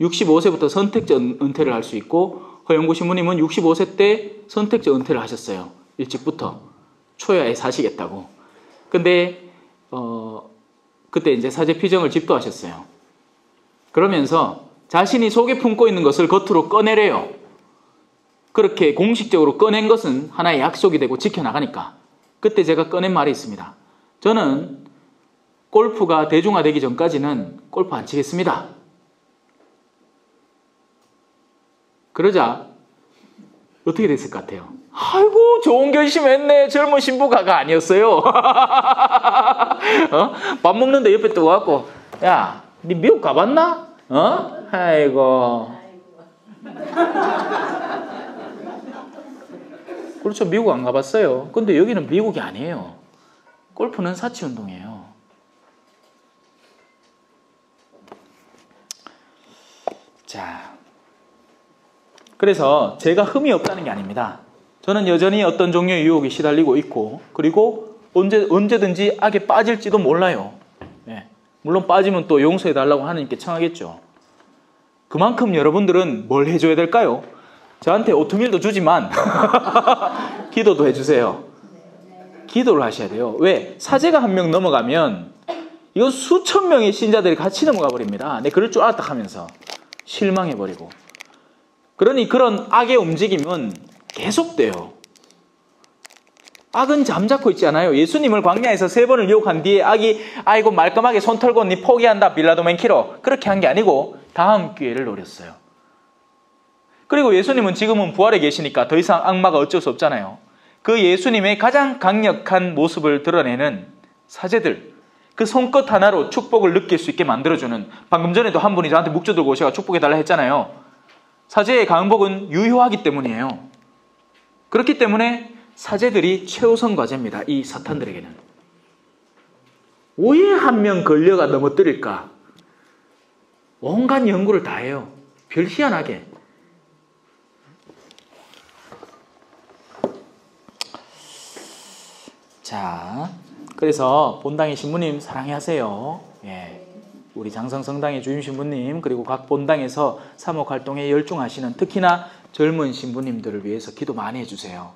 65세부터 선택적 은퇴를 할 수 있고 허영구 신부님은 65세 때 선택적 은퇴를 하셨어요. 일찍부터. 초야에 사시겠다고. 근데 그때 이제 사제 피정을 집도하셨어요. 그러면서 자신이 속에 품고 있는 것을 겉으로 꺼내래요. 그렇게 공식적으로 꺼낸 것은 하나의 약속이 되고 지켜나가니까. 그때 제가 꺼낸 말이 있습니다. 저는 골프가 대중화되기 전까지는 골프 안 치겠습니다. 그러자 어떻게 됐을 것 같아요? 아이고 좋은 결심했네. 젊은 신부가가 아니었어요. 밥 먹는데 옆에 또 와갖고 야, 니 미국 가봤나? 아이고. 그렇죠. 미국 안 가봤어요. 근데 여기는 미국이 아니에요. 골프는 사치운동이에요. 자, 그래서 제가 흠이 없다는 게 아닙니다. 저는 여전히 어떤 종류의 유혹에 시달리고 있고 그리고 언제든지 악에 빠질지도 몰라요. 네. 물론 빠지면 또 용서해달라고 하나님께 청하겠죠. 그만큼 여러분들은 뭘 해줘야 될까요? 저한테 오트밀도 주지만 기도도 해주세요. 기도를 하셔야 돼요. 왜? 사제가 한 명 넘어가면 이건 수천 명의 신자들이 같이 넘어가 버립니다. 내 그럴 줄 알았다 하면서 실망해버리고. 그러니 그런 악의 움직임은 계속돼요. 악은 잠자코 있지 않아요. 예수님을 광야에서 3번을 유혹한 뒤에 악이 아이고 말끔하게 손 털고 니 포기한다 빌라도 맨키로 그렇게 한 게 아니고 다음 기회를 노렸어요. 그리고 예수님은 지금은 부활해 계시니까 더 이상 악마가 어쩔 수 없잖아요. 그 예수님의 가장 강력한 모습을 드러내는 사제들, 그 손끝 하나로 축복을 느낄 수 있게 만들어주는, 방금 전에도 한 분이 저한테 묵주 들고 오셔서 축복해달라 했잖아요. 사제의 강복은 유효하기 때문이에요. 그렇기 때문에 사제들이 최우선 과제입니다. 이 사탄들에게는. 왜 한 명 걸려가 넘어뜨릴까? 온갖 연구를 다 해요. 별 희한하게. 자, 그래서 본당의 신부님 사랑해 하세요. 예. 우리 장성성당의 주임 신부님 그리고 각 본당에서 사목 활동에 열중하시는 특히나 젊은 신부님들을 위해서 기도 많이 해주세요.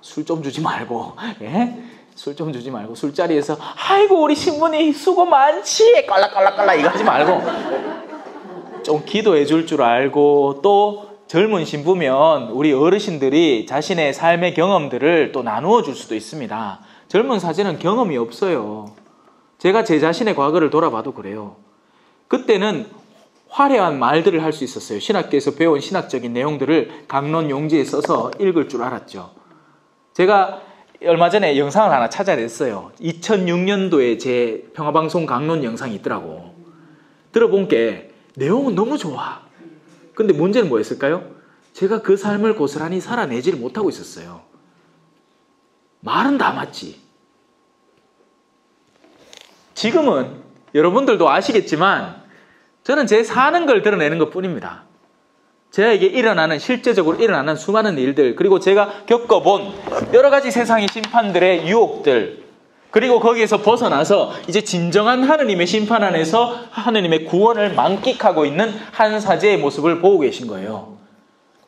술 좀 주지 말고, 예? 술 좀 주지 말고 술자리에서 아이고 우리 신부님 수고 많지 깔락깔락깔락 이거 하지 말고 좀 기도해 줄 줄 알고 또 젊은 신부면 우리 어르신들이 자신의 삶의 경험들을 또 나누어 줄 수도 있습니다. 젊은 사제는 경험이 없어요. 제가 제 자신의 과거를 돌아봐도 그래요. 그때는 화려한 말들을 할 수 있었어요. 신학교에서 배운 신학적인 내용들을 강론 용지에 써서 읽을 줄 알았죠. 제가 얼마 전에 영상을 하나 찾아냈어요. 2006년도에 제 평화방송 강론 영상이 있더라고. 들어본 게 내용은 너무 좋아. 근데 문제는 뭐였을까요? 제가 그 삶을 고스란히 살아내지를 못하고 있었어요. 말은 다 맞지. 지금은 여러분들도 아시겠지만 저는 제 사는 걸 드러내는 것 뿐입니다. 저에게 실제적으로 일어나는 수많은 일들, 그리고 제가 겪어본 여러 가지 세상의 심판들의 유혹들, 그리고 거기에서 벗어나서 이제 진정한 하느님의 심판 안에서 하느님의 구원을 만끽하고 있는 한 사제의 모습을 보고 계신 거예요.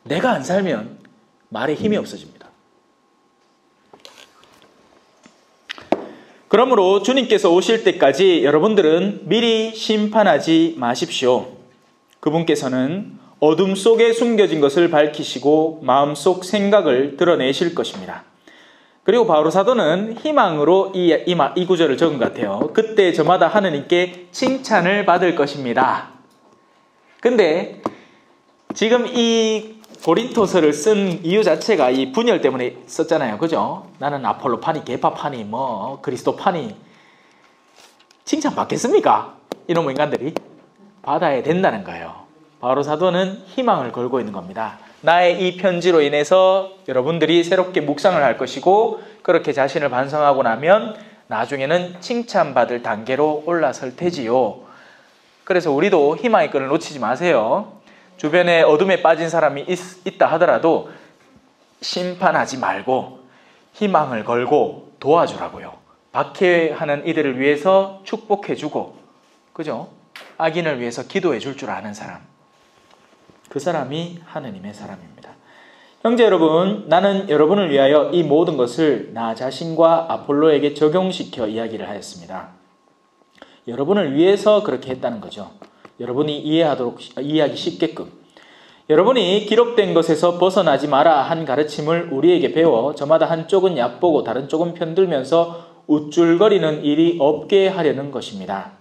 내가 안 살면 말에 힘이 없어집니다. 그러므로 주님께서 오실 때까지 여러분들은 미리 심판하지 마십시오. 그분께서는 어둠 속에 숨겨진 것을 밝히시고 마음속 생각을 드러내실 것입니다. 그리고 바오로 사도는 희망으로 이 구절을 적은 것 같아요. 그때 저마다 하느님께 칭찬을 받을 것입니다. 근데 지금 이 고린토서를 쓴 이유 자체가 이 분열 때문에 썼잖아요. 그죠? 나는 아폴로파니, 개파파니, 그리스도파니. 칭찬 받겠습니까? 이놈의 인간들이 받아야 된다는 거예요. 바오로 사도는 희망을 걸고 있는 겁니다. 나의 이 편지로 인해서 여러분들이 새롭게 묵상을 할 것이고, 그렇게 자신을 반성하고 나면 나중에는 칭찬받을 단계로 올라설 테지요. 그래서 우리도 희망의 끈을 놓치지 마세요. 주변에 어둠에 빠진 사람이 있다 하더라도 심판하지 말고 희망을 걸고 도와주라고요. 박해하는 이들을 위해서 축복해주고, 그죠? 악인을 위해서 기도해 줄 줄 아는 사람, 그 사람이 하느님의 사람입니다. 형제 여러분, 나는 여러분을 위하여 이 모든 것을 나 자신과 아폴로에게 적용시켜 이야기를 하였습니다. 여러분을 위해서 그렇게 했다는 거죠. 여러분이 이해하기 쉽게끔. 여러분이 기록된 것에서 벗어나지 마라 한 가르침을 우리에게 배워 저마다 한쪽은 얕보고 다른 쪽은 편들면서 우쭐거리는 일이 없게 하려는 것입니다.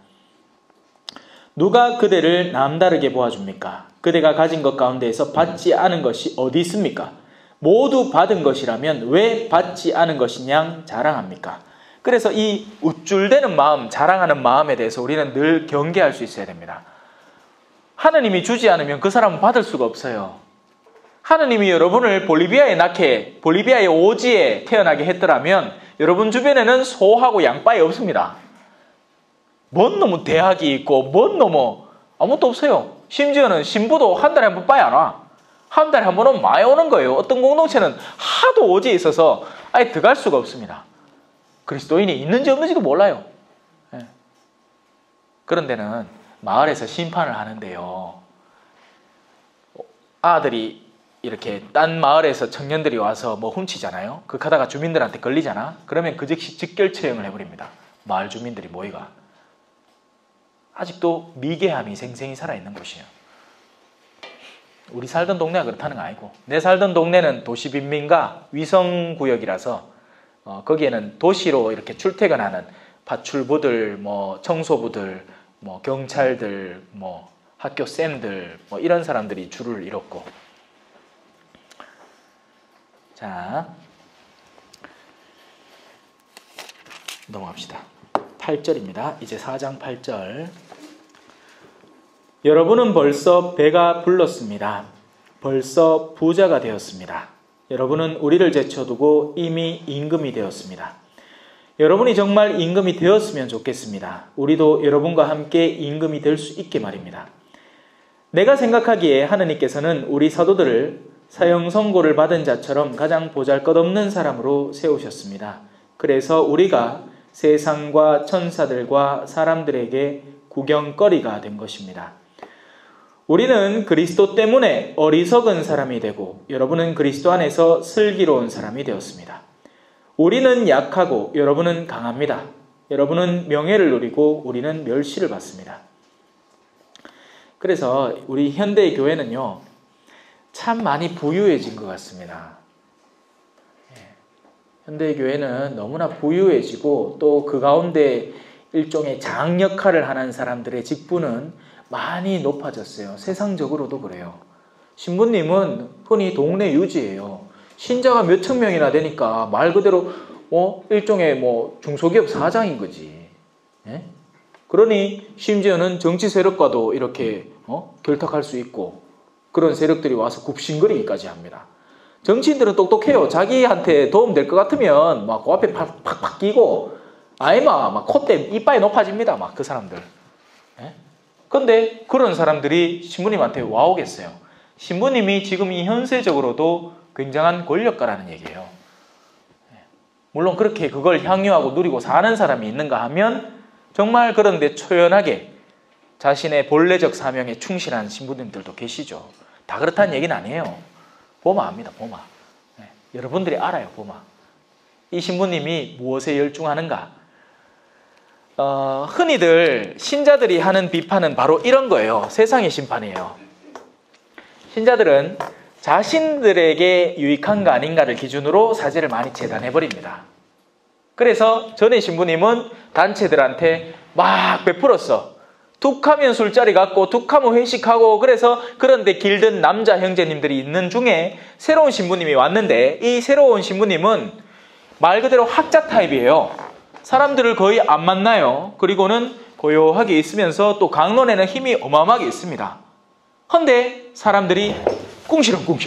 누가 그대를 남다르게 보아줍니까? 그대가 가진 것 가운데에서 받지 않은 것이 어디 있습니까? 모두 받은 것이라면 왜 받지 않은 것이냐 자랑합니까? 그래서 이 우쭐대는 마음, 자랑하는 마음에 대해서 우리는 늘 경계할 수 있어야 됩니다. 하느님이 주지 않으면 그 사람은 받을 수가 없어요. 하느님이 여러분을 볼리비아의 오지에 태어나게 했더라면 여러분 주변에는 소하고 양빠이 없습니다. 뭔 놈은 대학이 있고 뭔 놈은 아무것도 없어요. 심지어는 신부도 한 달에 한 번 빠이 안 와. 한 달에 한 번은 많이 오는 거예요. 어떤 공동체는 하도 오지에 있어서 아예 들어갈 수가 없습니다. 그리스도인이 있는지 없는지도 몰라요. 그런 데는 마을에서 심판을 하는데요. 아들이 이렇게 딴 마을에서 청년들이 와서 뭐 훔치잖아요. 그렇게 하다가 주민들한테 걸리잖아. 그러면 그 즉시 직결 처형을 해버립니다. 마을 주민들이 모이가. 아직도 미개함이 생생히 살아있는 곳이에요. 우리 살던 동네가 그렇다는 거 아니고, 내 살던 동네는 도시빈민가 위성구역이라서 거기에는 도시로 이렇게 출퇴근하는 파출부들, 청소부들, 경찰들, 학교 쌤들, 이런 사람들이 줄을 이뤘고. 자, 넘어갑시다. 8절입니다. 이제 4장 8절. 여러분은 벌써 배가 불렀습니다. 벌써 부자가 되었습니다. 여러분은 우리를 제쳐두고 이미 임금이 되었습니다. 여러분이 정말 임금이 되었으면 좋겠습니다. 우리도 여러분과 함께 임금이 될 수 있게 말입니다. 내가 생각하기에 하느님께서는 우리 사도들을 사형 선고를 받은 자처럼 가장 보잘것없는 사람으로 세우셨습니다. 그래서 우리가 세상과 천사들과 사람들에게 구경거리가 된 것입니다. 우리는 그리스도 때문에 어리석은 사람이 되고 여러분은 그리스도 안에서 슬기로운 사람이 되었습니다. 우리는 약하고 여러분은 강합니다. 여러분은 명예를 누리고 우리는 멸시를 받습니다. 그래서 우리 현대의 교회는요, 참 많이 부유해진 것 같습니다. 현대의 교회는 너무나 부유해지고 또 그 가운데 일종의 장 역할을 하는 사람들의 직분은 많이 높아졌어요. 세상적으로도 그래요. 신부님은 흔히 동네 유지예요. 신자가 몇천 명이나 되니까 말 그대로 일종의 중소기업 사장인 거지. 예? 그러니 심지어는 정치 세력과도 이렇게 결탁할 수 있고 그런 세력들이 와서 굽신거리기까지 합니다. 정치인들은 똑똑해요. 자기한테 도움될 것 같으면 막 그 앞에 팍팍 끼고 막 콧대 이빨이 높아집니다. 막 그 사람들. 예? 근데 그런 사람들이 신부님한테 와오겠어요. 신부님이 지금 이 현세적으로도 굉장한 권력가라는 얘기예요. 물론 그렇게 그걸 향유하고 누리고 사는 사람이 있는가 하면 정말 그런데 초연하게 자신의 본래적 사명에 충실한 신부님들도 계시죠. 다 그렇다는 얘기는 아니에요. 보마 압니다. 보마. 여러분들이 알아요. 보마. 이 신부님이 무엇에 열중하는가? 흔히들 신자들이 하는 비판은 바로 이런 거예요. 세상의 심판이에요. 신자들은 자신들에게 유익한가 아닌가를 기준으로 사제를 많이 재단해버립니다. 그래서 전에 신부님은 단체들한테 막 베풀었어. 툭하면 술자리 갖고 툭하면 회식하고 그래서 그런데 길든 남자 형제님들이 있는 중에 새로운 신부님이 왔는데 이 새로운 신부님은 말 그대로 학자 타입이에요. 사람들을 거의 안 만나요. 그리고는 고요하게 있으면서 또 강론에는 힘이 어마어마하게 있습니다. 근데 사람들이 꿍시렁 전에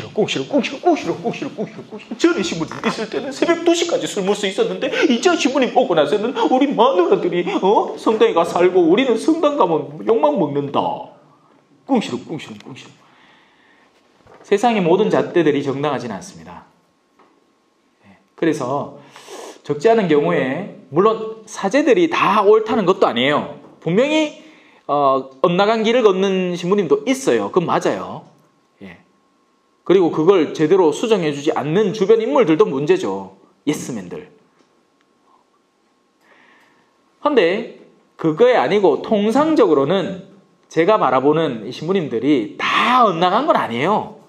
신부님 있을 때는 새벽 2시까지 술 먹을 수 있었는데 이제 신부님 오고 나서는 우리 마누라들이 성당에 가 살고 우리는 성당 가면 욕만 먹는다. 꿍시렁. 세상의 모든 잣대들이 정당하지는 않습니다. 그래서 적지 않은 경우에 물론 사제들이 다 옳다는 것도 아니에요. 분명히 엇나간 길을 걷는 신부님도 있어요. 그건 맞아요. 그리고 그걸 제대로 수정해주지 않는 주변 인물들도 문제죠. 예스맨들. 그런데 그거에 아니고 통상적으로는 제가 바라보는 이 신부님들이 다 엇나간 건 아니에요.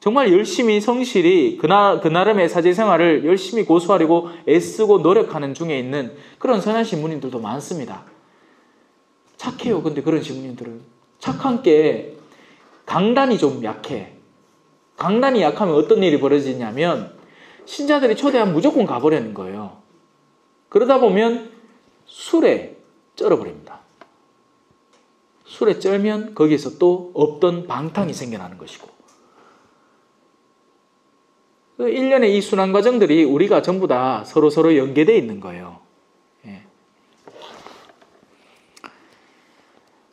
정말 열심히 성실히 그 나름의 사제 생활을 열심히 고수하려고 애쓰고 노력하는 중에 있는 그런 선한 신부님들도 많습니다. 착해요. 근데 그런 신부님들은 착한 게 강단이 좀 약해. 강단이 약하면 어떤 일이 벌어지냐면 신자들이 초대하면 무조건 가버리는 거예요. 그러다 보면 술에 쩔어버립니다. 술에 쩔면 거기에서 또 없던 방탕이 생겨나는 것이고 1년의 이 순환 과정들이 우리가 전부 다 서로 연계되어 있는 거예요.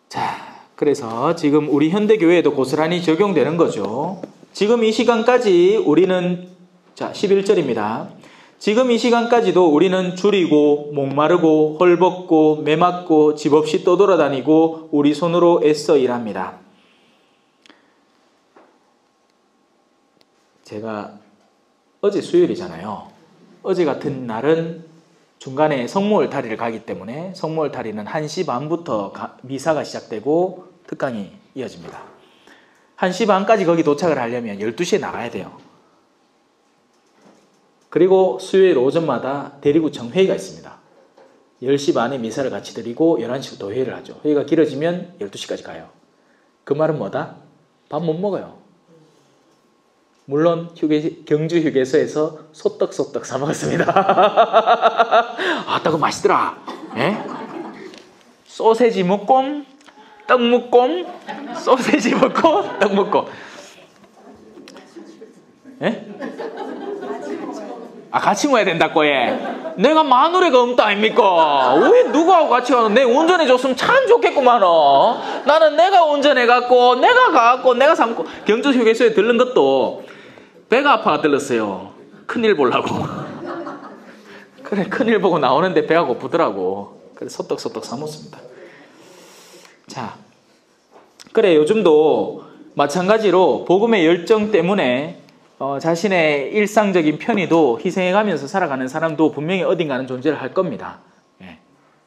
자, 그래서 지금 우리 현대교회에도 고스란히 적용되는 거죠. 지금 이 시간까지 우리는 11절입니다. 지금 이 시간까지도 우리는 줄이고 목마르고 헐벗고 매맞고 집 없이 떠돌아다니고 우리 손으로 애써 일합니다. 제가 어제 수요일이잖아요. 어제 같은 날은 중간에 성모월탈의를 가기 때문에 성모월탈의는 1시 반부터 미사가 시작되고 특강이 이어집니다. 1시 반까지 거기 도착을 하려면 12시에 나가야 돼요. 그리고 수요일 오전마다 대리구청 회의가 있습니다. 10시 반에 미사를 같이 드리고 11시부터 회의를 하죠. 회의가 길어지면 12시까지 가요. 그 말은 뭐다? 밥 못 먹어요. 물론 경주 휴게소에서 소떡소떡 사 먹었습니다. 아따, 그 맛있더라. 소세지 먹고 떡 먹고 소세지 먹고 떡 먹고. 같이 먹어야 된다고 해. 내가 마누라가 없다 아닙니까? 왜 누구하고 같이 가는? 내 운전해 줬으면 참 좋겠구만. 나는 내가 운전해갖고 내가 가갖고 내가 삼고. 경주 휴게소에 들른 것도 배가 아파가 들렀어요. 큰일 보려고. 그래, 큰일 보고 나오는데 배가 고프더라고. 그래서 소떡소떡 사 먹습니다. 자, 그래, 요즘도 마찬가지로 복음의 열정 때문에 자신의 일상적인 편의도 희생해가면서 살아가는 사람도 분명히 어딘가는 존재를 할 겁니다.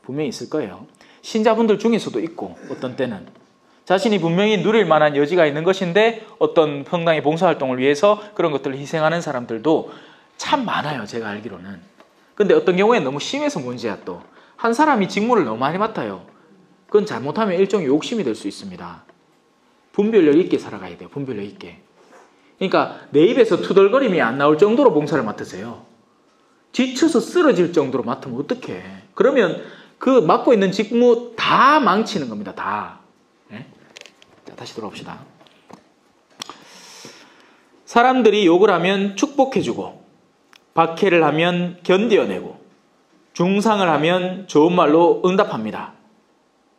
분명히 있을 거예요. 신자분들 중에서도 있고 어떤 때는 자신이 분명히 누릴 만한 여지가 있는 것인데 어떤 성당의 봉사활동을 위해서 그런 것들을 희생하는 사람들도 참 많아요. 제가 알기로는. 근데 어떤 경우에는 너무 심해서 문제야. 또 한 사람이 직무를 너무 많이 맡아요. 그건 잘못하면 일종의 욕심이 될 수 있습니다. 분별력 있게 살아가야 돼요. 분별력 있게. 그러니까 내 입에서 투덜거림이 안 나올 정도로 봉사를 맡으세요. 지쳐서 쓰러질 정도로 맡으면 어떡해. 그러면 그 맡고 있는 직무 다 망치는 겁니다. 다. 자, 다시 돌아옵시다. 사람들이 욕을 하면 축복해주고 박해를 하면 견뎌내고 중상을 하면 좋은 말로 응답합니다.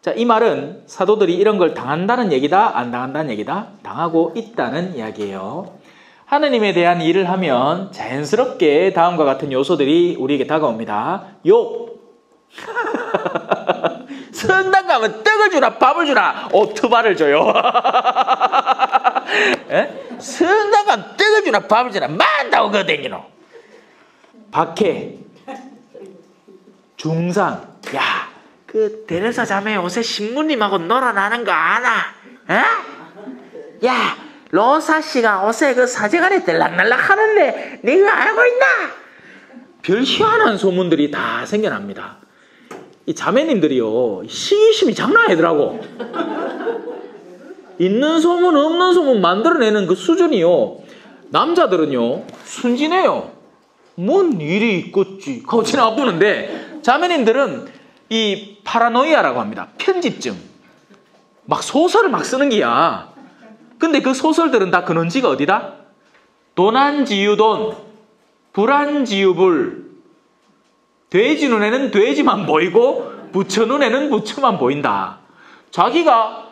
자, 이 말은 사도들이 이런 걸 당한다는 얘기다, 안 당한다는 얘기다? 당하고 있다는 이야기예요. 하느님에 대한 일을 하면 자연스럽게 다음과 같은 요소들이 우리에게 다가옵니다. 욕! 성당 가면 떡을 주라, 밥을 주라, 투바를 줘요. 성당 가면 떡을 주라, 밥을 주라, 만다고 그거 댕기노. 박해, 중상, 야, 그 데레사 자매 요새 신부님하고 놀아나는 거 아나? 어? 야, 로사 씨가 요새 그 사제간에 들락날락 하는데 네가 알고 있나? 별 희한한 소문들이 다 생겨납니다. 이 자매님들이요, 시기심이 장난 아니더라고. 있는 소문 없는 소문 만들어내는 그 수준이요, 남자들은요 순진해요. 뭔 일이 있겠지 하고 지나보는데, 자매님들은 이 파라노이아라고 합니다. 편집증. 막 소설을 막 쓰는 기야. 근데 그 소설들은 다 근원지가 어디다? 도난지유돈, 불안지유불. 돼지 눈에는 돼지만 보이고 부처 눈에는 부처만 보인다. 자기가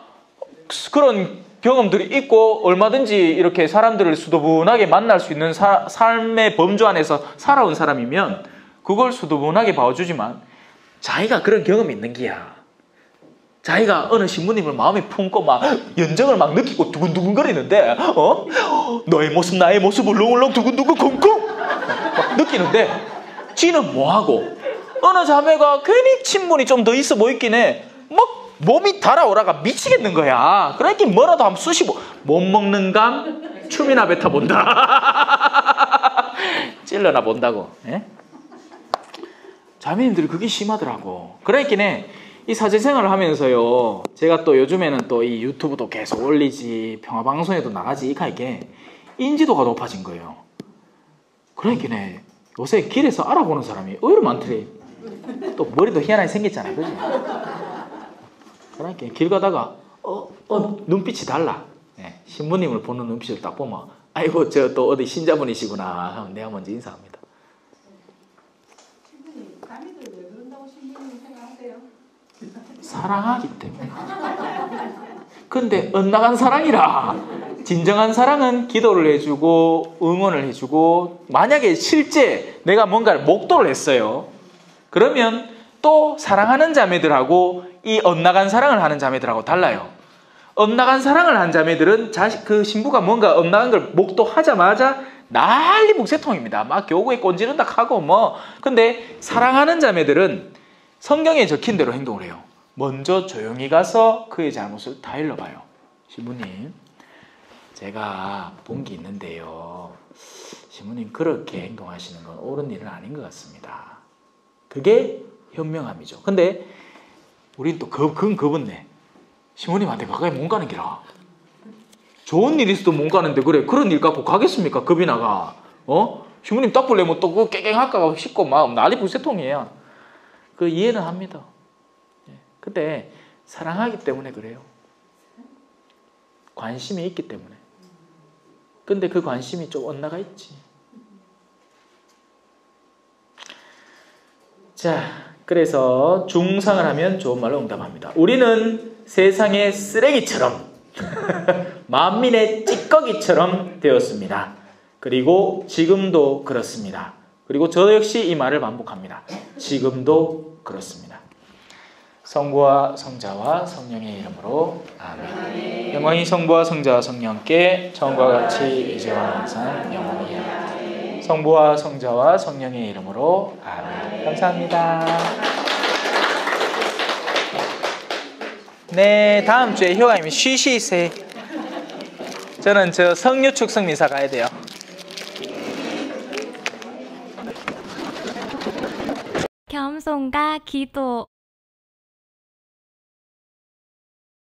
그런 경험들이 있고 얼마든지 이렇게 사람들을 수도분하게 만날 수 있는 삶의 범주 안에서 살아온 사람이면 그걸 수도분하게 봐주지만, 자기가 그런 경험이 있는 기야. 자기가 어느 신부님을 마음에 품고 막 연정을 막 느끼고 두근두근거리는데, 너의 모습 나의 모습 울렁울렁 두근두근 쿵쿵 막 느끼는데, 지는 뭐하고, 어느 자매가 괜히 친분이 좀 더 있어 보이긴 해. 막 몸이 달아오라가 미치겠는 거야. 그러니까 뭐라도 한번 쑤시고, 못 먹는 감 춤이나 뱉어 본다. 찔러나 본다고. 예? 자매님들이 그게 심하더라고. 그러니까 이 사제생활을 하면서요, 제가 또 요즘에는 또 이 유튜브도 계속 올리지, 평화방송에도 나가지, 이렇게 인지도가 높아진 거예요. 그러니까 요새 길에서 알아보는 사람이 의외로 많더래. 또 머리도 희한하게 생겼잖아, 그지? 그러니까 길 가다가 눈빛이 달라. 네, 신부님을 보는 눈빛을 딱 보면, 아이고 저 또 어디 신자분이시구나 하면 내가 먼저 인사합니다. 신부님, 자매들 왜 그런다고 신부님 생각하세요? 사랑하기 때문에. 근데 엇나간 사랑이라. 진정한 사랑은 기도를 해주고 응원을 해주고, 만약에 실제 내가 뭔가를 목도를 했어요, 그러면 또 사랑하는 자매들하고 이 엇나간 사랑을 하는 자매들하고 달라요. 엇나간 사랑을 한 자매들은 그 신부가 뭔가 엇나간 걸 목도하자마자 난리 북새통입니다. 막 교구에 꼰지른다 하고 뭐. 근데 사랑하는 자매들은 성경에 적힌 대로 행동을 해요. 먼저 조용히 가서 그의 잘못을 다 일러봐요. 신부님, 제가 본 게 있는데요, 신부님 그렇게 행동하시는 건 옳은 일은 아닌 것 같습니다. 그게 현명함이죠. 근데 우린 또 그건 겁은네. 신부님한테 가까이 못 가는 기라. 좋은 일 있어도 못 가는데 그래 그런 일 갖고 가겠습니까? 겁이 나가. 신부님 딱불 내면 또 그 깨갱할까 싶고 막 난리 불새통이에요. 그 이해는 합니다. 근데 사랑하기 때문에 그래요. 관심이 있기 때문에. 근데 그 관심이 좀 엇나가 있지. 자, 그래서 중상을 하면 좋은 말로 응답합니다. 우리는 세상의 쓰레기처럼 만민의 찌꺼기처럼 되었습니다. 그리고 지금도 그렇습니다. 그리고 저 역시 이 말을 반복합니다. 지금도 그렇습니다. 성부와 성자와 성령의 이름으로 아멘. 영광이 성부와 성자와 성령께 처음과 같이 이제와 항상 영원히 아멘. 성부와 성자와 성령의 이름으로 아멘. 감사합니다. 네, 다음 주에 휴가님이 쉬시세. 저는 저 성유축 성미사 가야 돼요. 겸손과 기도.